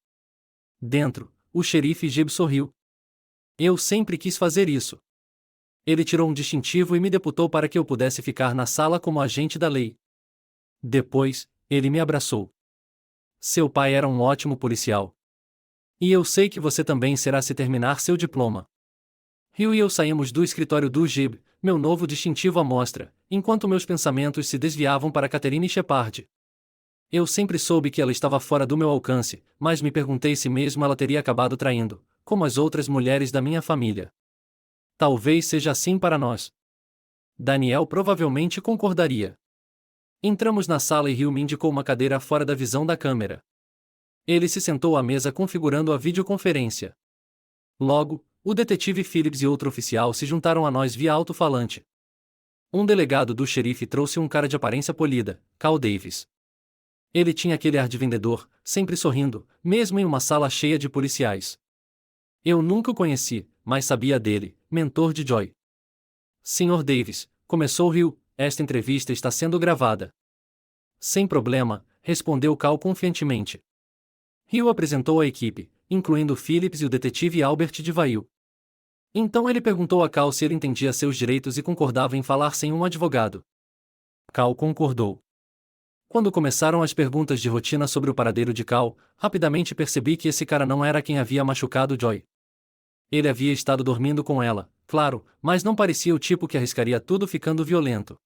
Speaker 1: Dentro, o xerife Gibb sorriu. Eu sempre quis fazer isso. Ele tirou um distintivo e me deputou para que eu pudesse ficar na sala como agente da lei. Depois, ele me abraçou. Seu pai era um ótimo policial. E eu sei que você também será se terminar seu diploma. Hill e eu saímos do escritório do Gibb, meu novo distintivo à mostra, enquanto meus pensamentos se desviavam para Catherine Shepard. Eu sempre soube que ela estava fora do meu alcance, mas me perguntei se mesmo ela teria acabado traindo, como as outras mulheres da minha família. Talvez seja assim para nós. Daniel provavelmente concordaria. Entramos na sala e Hill me indicou uma cadeira fora da visão da câmera. Ele se sentou à mesa configurando a videoconferência. Logo, o detetive Phillips e outro oficial se juntaram a nós via alto-falante. Um delegado do xerife trouxe um cara de aparência polida, Cal Davis. Ele tinha aquele ar de vendedor, sempre sorrindo, mesmo em uma sala cheia de policiais. Eu nunca o conheci, mas sabia dele, mentor de Joy. Sr. Davis, começou Hill, esta entrevista está sendo gravada. Sem problema, respondeu Cal confiantemente. Hill apresentou a equipe, incluindo Phillips e o detetive Albert de Vail. Então ele perguntou a Cal se ele entendia seus direitos e concordava em falar sem um advogado. Cal concordou. Quando começaram as perguntas de rotina sobre o paradeiro de Cal, rapidamente percebi que esse cara não era quem havia machucado Joy. Ele havia estado dormindo com ela, claro, mas não parecia o tipo que arriscaria tudo ficando violento.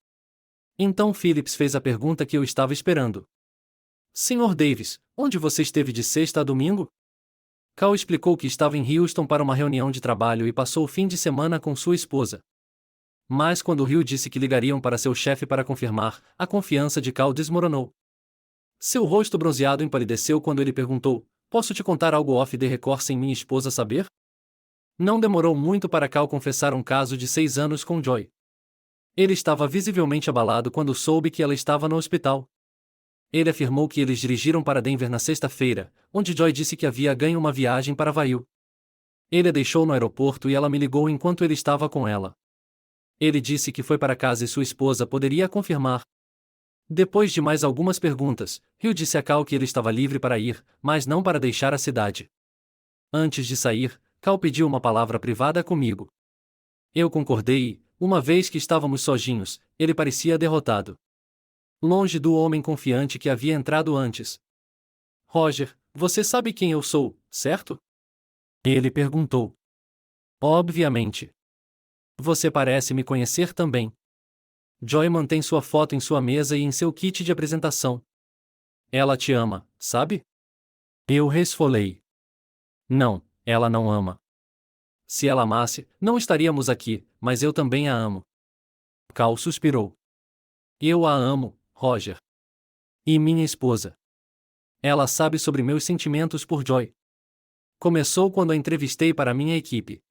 Speaker 1: Então Phillips fez a pergunta que eu estava esperando. Sr. Davis, onde você esteve de sexta a domingo? Cal explicou que estava em Houston para uma reunião de trabalho e passou o fim de semana com sua esposa. Mas quando Hill disse que ligariam para seu chefe para confirmar, a confiança de Cal desmoronou. Seu rosto bronzeado empalideceu quando ele perguntou: posso te contar algo off the record sem minha esposa saber? Não demorou muito para Cal confessar um caso de 6 anos com Joy. Ele estava visivelmente abalado quando soube que ela estava no hospital. Ele afirmou que eles dirigiram para Denver na sexta-feira, onde Joy disse que havia ganho uma viagem para Vail. Ele a deixou no aeroporto e ela me ligou enquanto ele estava com ela. Ele disse que foi para casa e sua esposa poderia confirmar. Depois de mais algumas perguntas, Hill disse a Cal que ele estava livre para ir, mas não para deixar a cidade. Antes de sair, Cal pediu uma palavra privada comigo. Eu concordei e, uma vez que estávamos sozinhos, ele parecia derrotado. Longe do homem confiante que havia entrado antes. Roger, você sabe quem eu sou, certo? Ele perguntou. Obviamente. Você parece me conhecer também. Joy mantém sua foto em sua mesa e em seu kit de apresentação. Ela te ama, sabe? Eu resfolei. Não, ela não ama. Se ela amasse, não estaríamos aqui, mas eu também a amo. Cal suspirou. Eu a amo, Roger. E minha esposa. Ela sabe sobre meus sentimentos por Joy. Começou quando a entrevistei para minha equipe.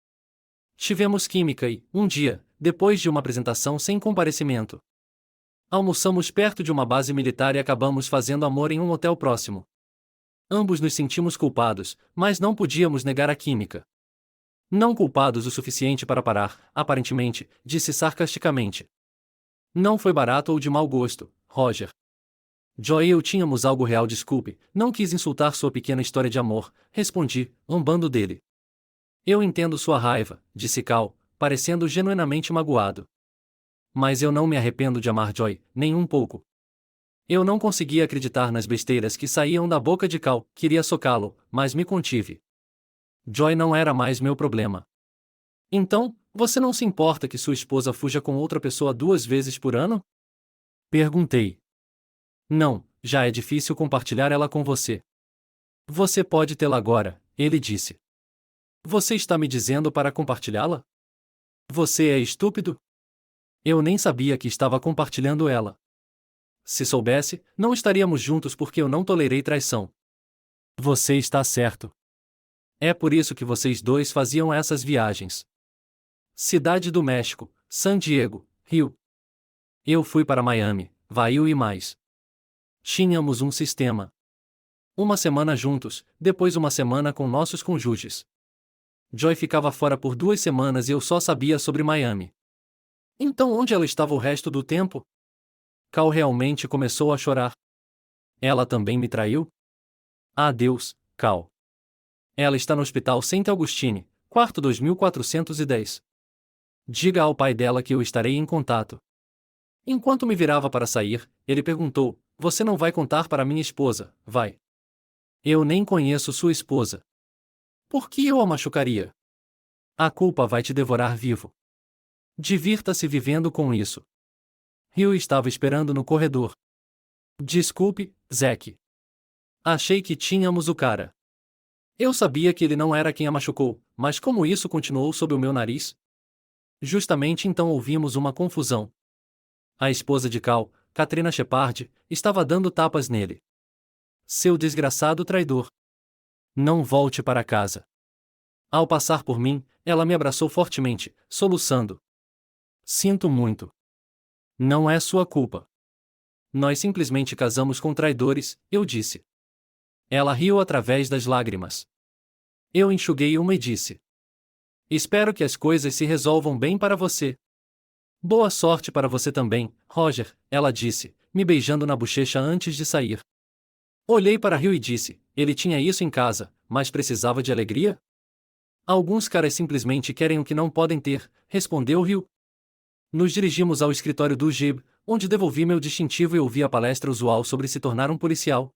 Speaker 1: Tivemos química e, um dia, depois de uma apresentação sem comparecimento, almoçamos perto de uma base militar e acabamos fazendo amor em um hotel próximo. Ambos nos sentimos culpados, mas não podíamos negar a química. Não culpados o suficiente para parar, aparentemente, disse sarcasticamente. Não foi barato ou de mau gosto, Roger. Joy e eu tínhamos algo real, desculpe, não quis insultar sua pequena história de amor, respondi, zombando dele. Eu entendo sua raiva, disse Cal, parecendo genuinamente magoado. Mas eu não me arrependo de amar Joy, nem um pouco. Eu não conseguia acreditar nas besteiras que saíam da boca de Cal, queria socá-lo, mas me contive. Joy não era mais meu problema. Então, você não se importa que sua esposa fuja com outra pessoa 2 vezes por ano? Perguntei. Não, já é difícil compartilhar ela com você. Você pode tê-la agora, ele disse. Você está me dizendo para compartilhá-la? Você é estúpido? Eu nem sabia que estava compartilhando ela. Se soubesse, não estaríamos juntos porque eu não tolerei traição. Você está certo. É por isso que vocês dois faziam essas viagens. Cidade do México, San Diego, Rio. Eu fui para Miami, Vail e mais. Tínhamos um sistema. Uma semana juntos, depois uma semana com nossos cônjuges. Joy ficava fora por 2 semanas e eu só sabia sobre Miami. Então onde ela estava o resto do tempo? Cal realmente começou a chorar. Ela também me traiu? Adeus, Cal. Ela está no hospital Saint Augustine, quarto 2410. Diga ao pai dela que eu estarei em contato. Enquanto me virava para sair, ele perguntou: Você não vai contar para minha esposa, vai? Eu nem conheço sua esposa. Por que eu a machucaria? A culpa vai te devorar vivo. Divirta-se vivendo com isso. Rio estava esperando no corredor. Desculpe, Zack. Achei que tínhamos o cara. Eu sabia que ele não era quem a machucou, mas como isso continuou sob o meu nariz? Justamente então ouvimos uma confusão. A esposa de Cal, Katrina Shepard, estava dando tapas nele. Seu desgraçado traidor. Não volte para casa. Ao passar por mim, ela me abraçou fortemente, soluçando. Sinto muito. Não é sua culpa. Nós simplesmente casamos com traidores, eu disse. Ela riu através das lágrimas. Eu enxuguei uma e disse: Espero que as coisas se resolvam bem para você. Boa sorte para você também, Roger, ela disse, me beijando na bochecha antes de sair. Olhei para Rio e disse: Ele tinha isso em casa, mas precisava de alegria? Alguns caras simplesmente querem o que não podem ter, respondeu Rio. Nos dirigimos ao escritório do Gib, onde devolvi meu distintivo e ouvi a palestra usual sobre se tornar um policial.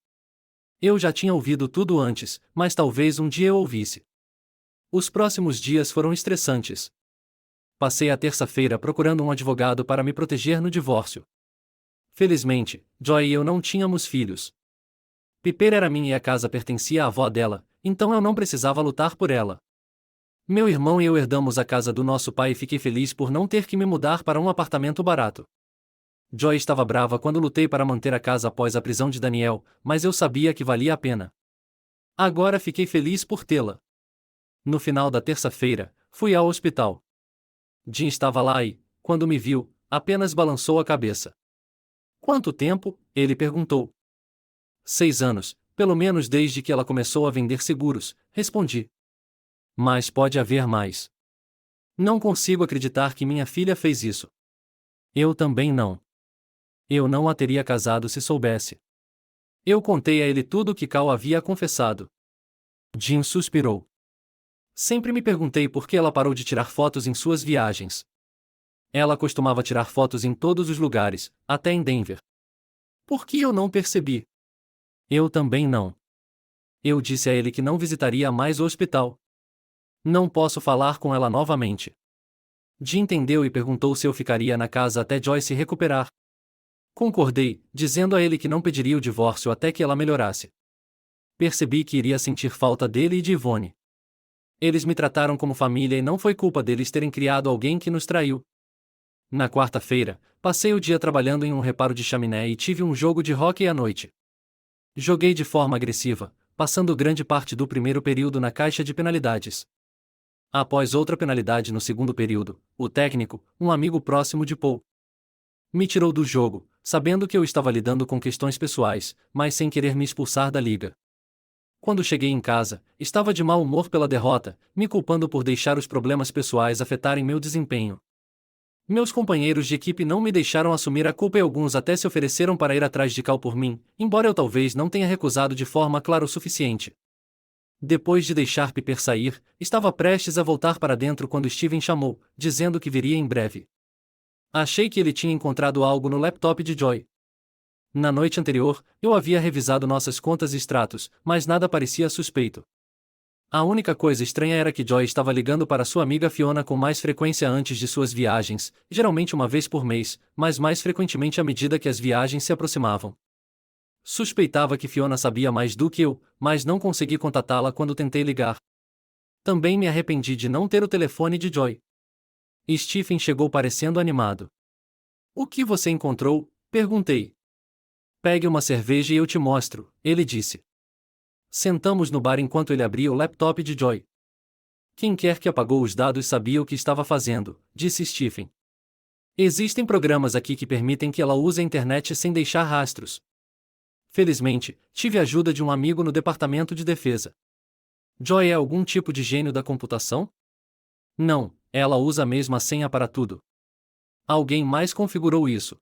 Speaker 1: Eu já tinha ouvido tudo antes, mas talvez um dia eu ouvisse. Os próximos dias foram estressantes. Passei a terça-feira procurando um advogado para me proteger no divórcio. Felizmente, Joy e eu não tínhamos filhos. Piper era minha e a casa pertencia à avó dela, então eu não precisava lutar por ela. Meu irmão e eu herdamos a casa do nosso pai e fiquei feliz por não ter que me mudar para um apartamento barato. Joy estava brava quando lutei para manter a casa após a prisão de Daniel, mas eu sabia que valia a pena. Agora fiquei feliz por tê-la. No final da terça-feira, fui ao hospital. Jim estava lá e, quando me viu, apenas balançou a cabeça. Quanto tempo? Ele perguntou. 6 anos, pelo menos desde que ela começou a vender seguros, respondi. Mas pode haver mais. Não consigo acreditar que minha filha fez isso. Eu também não. Eu não a teria casado se soubesse. Eu contei a ele tudo o que Cal havia confessado. Jim suspirou. Sempre me perguntei por que ela parou de tirar fotos em suas viagens. Ela costumava tirar fotos em todos os lugares, até em Denver. Por que eu não percebi? Eu também não. Eu disse a ele que não visitaria mais o hospital. Não posso falar com ela novamente. Jim entendeu e perguntou se eu ficaria na casa até Joy se recuperar. Concordei, dizendo a ele que não pediria o divórcio até que ela melhorasse. Percebi que iria sentir falta dele e de Yvonne. Eles me trataram como família e não foi culpa deles terem criado alguém que nos traiu. Na quarta-feira, passei o dia trabalhando em um reparo de chaminé e tive um jogo de hóquei à noite. Joguei de forma agressiva, passando grande parte do primeiro período na caixa de penalidades. Após outra penalidade no segundo período, o técnico, um amigo próximo de Paul, me tirou do jogo, sabendo que eu estava lidando com questões pessoais, mas sem querer me expulsar da liga. Quando cheguei em casa, estava de mau humor pela derrota, me culpando por deixar os problemas pessoais afetarem meu desempenho. Meus companheiros de equipe não me deixaram assumir a culpa e alguns até se ofereceram para ir atrás de Cal por mim, embora eu talvez não tenha recusado de forma clara o suficiente. Depois de deixar Piper sair, estava prestes a voltar para dentro quando Steven chamou, dizendo que viria em breve. Achei que ele tinha encontrado algo no laptop de Joy. Na noite anterior, eu havia revisado nossas contas e extratos, mas nada parecia suspeito. A única coisa estranha era que Joy estava ligando para sua amiga Fiona com mais frequência antes de suas viagens, geralmente uma vez por mês, mas mais frequentemente à medida que as viagens se aproximavam. Suspeitava que Fiona sabia mais do que eu, mas não consegui contatá-la quando tentei ligar. Também me arrependi de não ter o telefone de Joy. Stephen chegou parecendo animado. O que você encontrou? Perguntei. Pegue uma cerveja e eu te mostro, ele disse. Sentamos no bar enquanto ele abria o laptop de Joy. Quem quer que apagou os dados sabia o que estava fazendo, disse Stephen. Existem programas aqui que permitem que ela use a internet sem deixar rastros. Felizmente, tive a ajuda de um amigo no departamento de defesa. Joy é algum tipo de gênio da computação? Não, ela usa a mesma senha para tudo. Alguém mais configurou isso.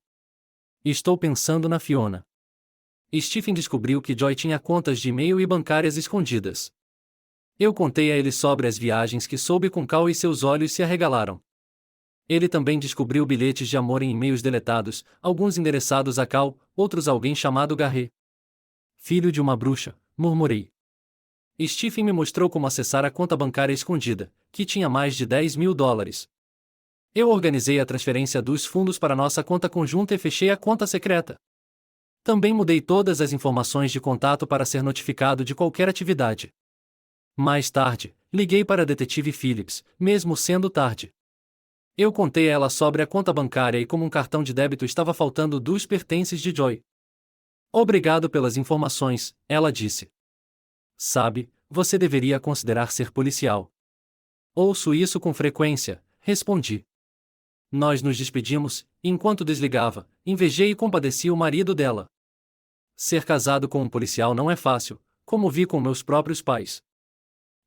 Speaker 1: Estou pensando na Fiona. Stephen descobriu que Joy tinha contas de e-mail e bancárias escondidas. Eu contei a ele sobre as viagens que soube com Cal e seus olhos se arregalaram. Ele também descobriu bilhetes de amor em e-mails deletados, alguns endereçados a Cal, outros a alguém chamado Garret. Filho de uma bruxa, murmurei. Stephen me mostrou como acessar a conta bancária escondida, que tinha mais de $10.000. Eu organizei a transferência dos fundos para nossa conta conjunta e fechei a conta secreta. Também mudei todas as informações de contato para ser notificado de qualquer atividade. Mais tarde, liguei para a detetive Phillips, mesmo sendo tarde. Eu contei a ela sobre a conta bancária e como um cartão de débito estava faltando dos pertences de Joy. Obrigado pelas informações, ela disse. Sabe, você deveria considerar ser policial. Ouço isso com frequência, respondi. Nós nos despedimos, e enquanto desligava, invejei e compadeci o marido dela. Ser casado com um policial não é fácil, como vi com meus próprios pais.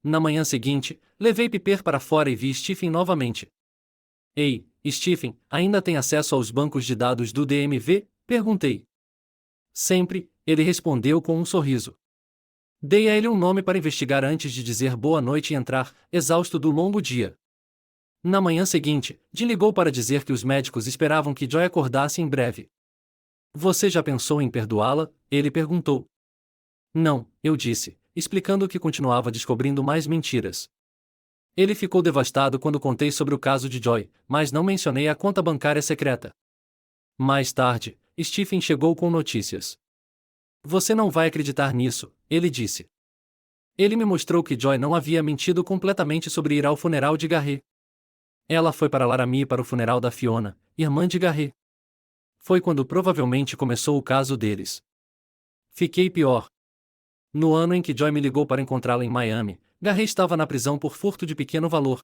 Speaker 1: Na manhã seguinte, levei Piper para fora e vi Stephen novamente. Ei, Stephen, ainda tem acesso aos bancos de dados do DMV? Perguntei. Sempre, ele respondeu com um sorriso. Dei a ele um nome para investigar antes de dizer boa noite e entrar, exausto do longo dia. Na manhã seguinte, Jim ligou para dizer que os médicos esperavam que Joy acordasse em breve. Você já pensou em perdoá-la? Ele perguntou. Não, eu disse, explicando que continuava descobrindo mais mentiras. Ele ficou devastado quando contei sobre o caso de Joy, mas não mencionei a conta bancária secreta. Mais tarde, Stephen chegou com notícias. Você não vai acreditar nisso, ele disse. Ele me mostrou que Joy não havia mentido completamente sobre ir ao funeral de Garret. Ela foi para Laramie para o funeral da Fiona, irmã de Garret. Foi quando provavelmente começou o caso deles. Fiquei pior. No ano em que Joy me ligou para encontrá-la em Miami, Garret estava na prisão por furto de pequeno valor.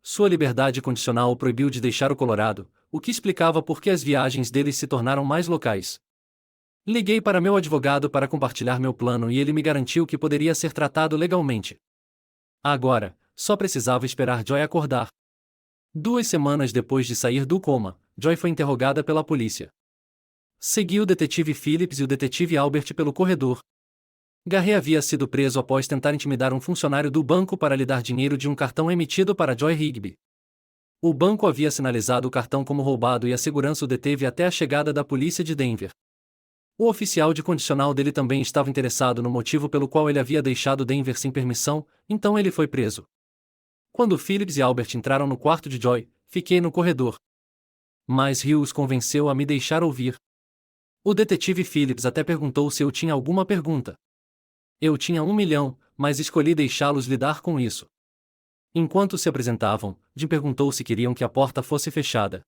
Speaker 1: Sua liberdade condicional o proibiu de deixar o Colorado, o que explicava por que as viagens deles se tornaram mais locais. Liguei para meu advogado para compartilhar meu plano e ele me garantiu que poderia ser tratado legalmente. Agora, só precisava esperar Joy acordar. 2 semanas depois de sair do coma, Joy foi interrogada pela polícia. Segui o detetive Phillips e o detetive Albert pelo corredor. Garret havia sido preso após tentar intimidar um funcionário do banco para lhe dar dinheiro de um cartão emitido para Joy Rigby. O banco havia sinalizado o cartão como roubado e a segurança o deteve até a chegada da polícia de Denver. O oficial de condicional dele também estava interessado no motivo pelo qual ele havia deixado Denver sem permissão, então ele foi preso. Quando Phillips e Albert entraram no quarto de Joy, fiquei no corredor. Mas Hill os convenceu a me deixar ouvir. O detetive Phillips até perguntou se eu tinha alguma pergunta. Eu tinha 1 milhão, mas escolhi deixá-los lidar com isso. Enquanto se apresentavam, Jim perguntou se queriam que a porta fosse fechada.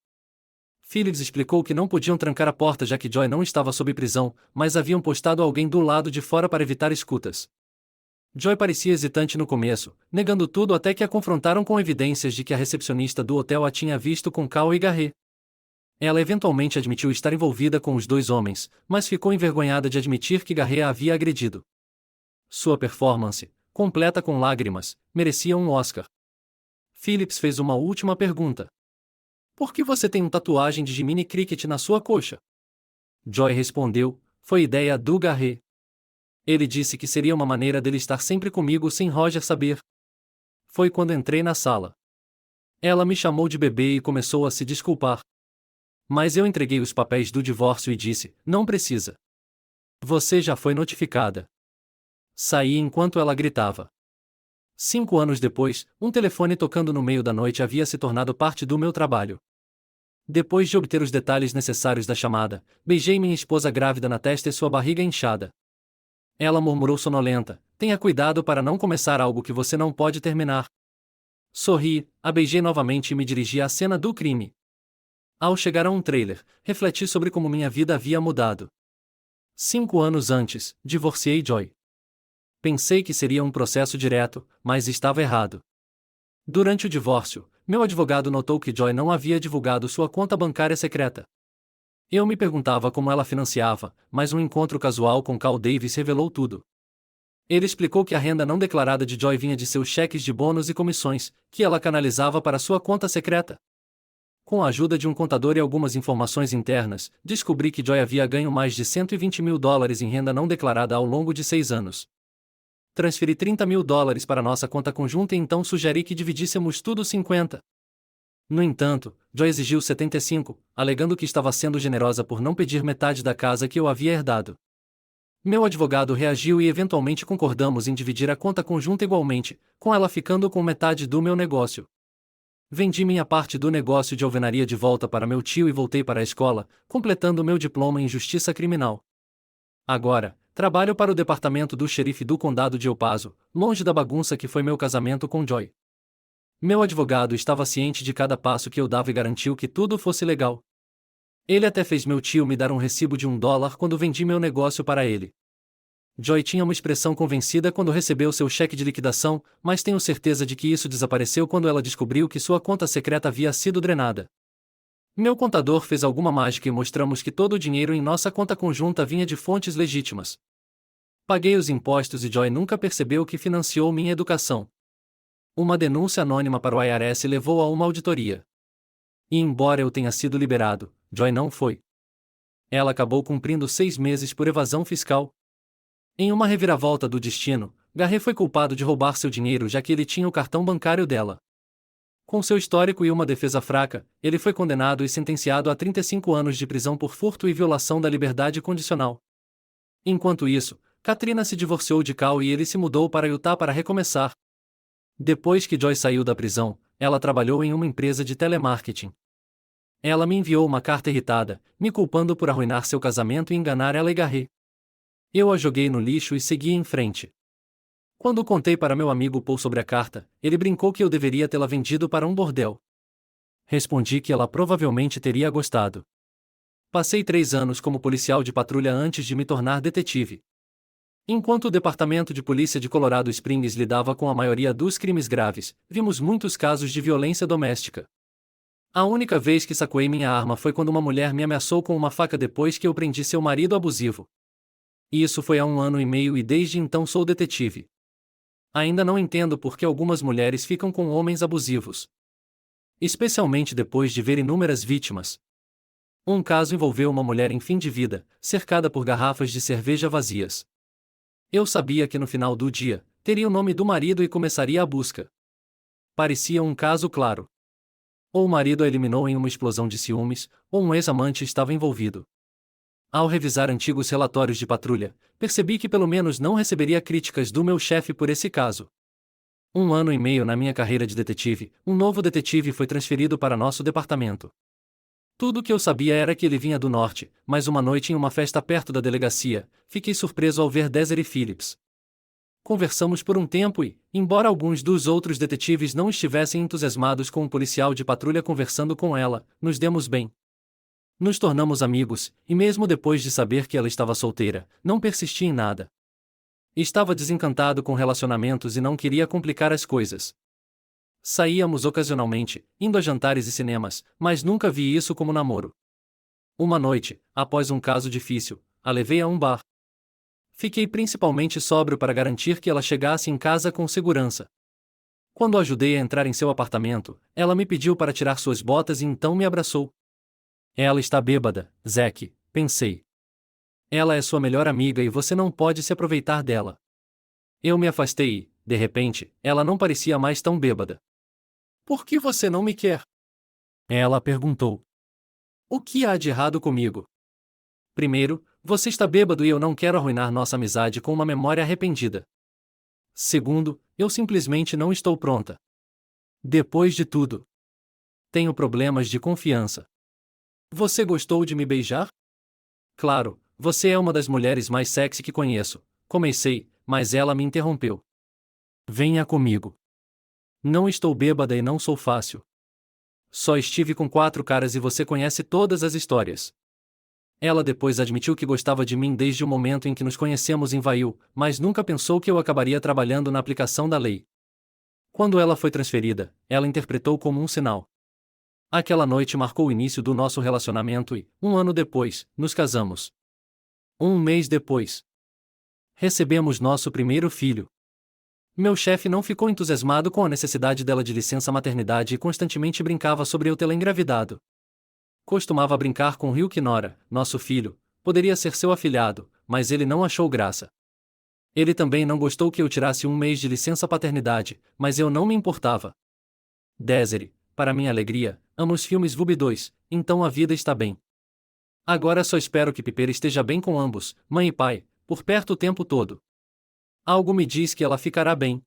Speaker 1: Phillips explicou que não podiam trancar a porta já que Joy não estava sob prisão, mas haviam postado alguém do lado de fora para evitar escutas. Joy parecia hesitante no começo, negando tudo até que a confrontaram com evidências de que a recepcionista do hotel a tinha visto com Cal e Garret. Ela eventualmente admitiu estar envolvida com os 2 homens, mas ficou envergonhada de admitir que Garret a havia agredido. Sua performance, completa com lágrimas, merecia um Oscar. Phillips fez uma última pergunta. Por que você tem uma tatuagem de Jiminy Cricket na sua coxa? Joy respondeu, foi ideia do Garret. Ele disse que seria uma maneira dele estar sempre comigo sem Roger saber. Foi quando entrei na sala. Ela me chamou de bebê e começou a se desculpar. Mas eu entreguei os papéis do divórcio e disse, não precisa. Você já foi notificada. Saí enquanto ela gritava. 5 anos depois, um telefone tocando no meio da noite havia se tornado parte do meu trabalho. Depois de obter os detalhes necessários da chamada, beijei minha esposa grávida na testa e sua barriga inchada. Ela murmurou sonolenta, tenha cuidado para não começar algo que você não pode terminar. Sorri, a beijei novamente e me dirigi à cena do crime. Ao chegar a um trailer, refleti sobre como minha vida havia mudado. 5 anos antes, divorciei Joy. Pensei que seria um processo direto, mas estava errado. Durante o divórcio, meu advogado notou que Joy não havia divulgado sua conta bancária secreta. Eu me perguntava como ela financiava, mas um encontro casual com Carl Davis revelou tudo. Ele explicou que a renda não declarada de Joy vinha de seus cheques de bônus e comissões, que ela canalizava para sua conta secreta. Com a ajuda de um contador e algumas informações internas, descobri que Joy havia ganho mais de $120.000 em renda não declarada ao longo de 6 anos. Transferi $30.000 para nossa conta conjunta e então sugeri que dividíssemos tudo 50. No entanto, Joy exigiu 75, alegando que estava sendo generosa por não pedir metade da casa que eu havia herdado. Meu advogado reagiu e eventualmente concordamos em dividir a conta conjunta igualmente, com ela ficando com metade do meu negócio. Vendi minha parte do negócio de alvenaria de volta para meu tio e voltei para a escola, completando meu diploma em justiça criminal. Agora, trabalho para o departamento do xerife do condado de El Paso, longe da bagunça que foi meu casamento com Joy. Meu advogado estava ciente de cada passo que eu dava e garantiu que tudo fosse legal. Ele até fez meu tio me dar um recibo de $1 quando vendi meu negócio para ele. Joy tinha uma expressão convencida quando recebeu seu cheque de liquidação, mas tenho certeza de que isso desapareceu quando ela descobriu que sua conta secreta havia sido drenada. Meu contador fez alguma mágica e mostramos que todo o dinheiro em nossa conta conjunta vinha de fontes legítimas. Paguei os impostos e Joy nunca percebeu que financiou minha educação. Uma denúncia anônima para o IRS levou a uma auditoria. E embora eu tenha sido liberado, Joy não foi. Ela acabou cumprindo 6 meses por evasão fiscal. Em uma reviravolta do destino, Garret foi culpado de roubar seu dinheiro já que ele tinha o cartão bancário dela. Com seu histórico e uma defesa fraca, ele foi condenado e sentenciado a 35 anos de prisão por furto e violação da liberdade condicional. Enquanto isso, Katrina se divorciou de Cal e ele se mudou para Utah para recomeçar. Depois que Joy saiu da prisão, ela trabalhou em uma empresa de telemarketing. Ela me enviou uma carta irritada, me culpando por arruinar seu casamento e enganar ela e Garret. Eu a joguei no lixo e segui em frente. Quando contei para meu amigo Paul sobre a carta, ele brincou que eu deveria tê-la vendido para um bordel. Respondi que ela provavelmente teria gostado. Passei 3 anos como policial de patrulha antes de me tornar detetive. Enquanto o Departamento de Polícia de Colorado Springs lidava com a maioria dos crimes graves, vimos muitos casos de violência doméstica. A única vez que saquei minha arma foi quando uma mulher me ameaçou com uma faca depois que eu prendi seu marido abusivo. Isso foi há 1 ano e meio e desde então sou detetive. Ainda não entendo por que algumas mulheres ficam com homens abusivos. Especialmente depois de ver inúmeras vítimas. Um caso envolveu uma mulher em fim de vida, cercada por garrafas de cerveja vazias. Eu sabia que no final do dia, teria o nome do marido e começaria a busca. Parecia um caso claro. Ou o marido a eliminou em uma explosão de ciúmes, ou um ex-amante estava envolvido. Ao revisar antigos relatórios de patrulha, percebi que pelo menos não receberia críticas do meu chefe por esse caso. 1 ano e meio na minha carreira de detetive, um novo detetive foi transferido para nosso departamento. Tudo o que eu sabia era que ele vinha do norte, mas uma noite em uma festa perto da delegacia, fiquei surpreso ao ver Desiree Phillips. Conversamos por um tempo e, embora alguns dos outros detetives não estivessem entusiasmados com um policial de patrulha conversando com ela, nos demos bem. Nos tornamos amigos, e mesmo depois de saber que ela estava solteira, não persisti em nada. Estava desencantado com relacionamentos e não queria complicar as coisas. Saíamos ocasionalmente, indo a jantares e cinemas, mas nunca vi isso como namoro. Uma noite, após um caso difícil, a levei a um bar. Fiquei principalmente sóbrio para garantir que ela chegasse em casa com segurança. Quando a ajudei a entrar em seu apartamento, ela me pediu para tirar suas botas e então me abraçou. Ela está bêbada, Zack, pensei. Ela é sua melhor amiga e você não pode se aproveitar dela. Eu me afastei e, de repente, ela não parecia mais tão bêbada. Por que você não me quer? Ela perguntou. O que há de errado comigo? Primeiro, você está bêbado e eu não quero arruinar nossa amizade com uma memória arrependida. Segundo, eu simplesmente não estou pronta. Depois de tudo, tenho problemas de confiança. Você gostou de me beijar? Claro, você é uma das mulheres mais sexy que conheço, comecei, mas ela me interrompeu. Venha comigo. Não estou bêbada e não sou fácil. Só estive com 4 caras e você conhece todas as histórias. Ela depois admitiu que gostava de mim desde o momento em que nos conhecemos em Vail, mas nunca pensou que eu acabaria trabalhando na aplicação da lei. Quando ela foi transferida, ela interpretou como um sinal. Aquela noite marcou o início do nosso relacionamento e, um ano depois, nos casamos. Um mês depois, recebemos nosso primeiro filho. Meu chefe não ficou entusiasmado com a necessidade dela de licença maternidade e constantemente brincava sobre eu tê-la engravidado. Costumava brincar com Ryuki Nora, nosso filho, poderia ser seu afilhado, mas ele não achou graça. Ele também não gostou que eu tirasse um mês de licença paternidade, mas eu não me importava. Desiree, para minha alegria, ama os filmes Vubi 2, então a vida está bem. Agora só espero que Piper esteja bem com ambos, mãe e pai, por perto o tempo todo. Algo me diz que ela ficará bem.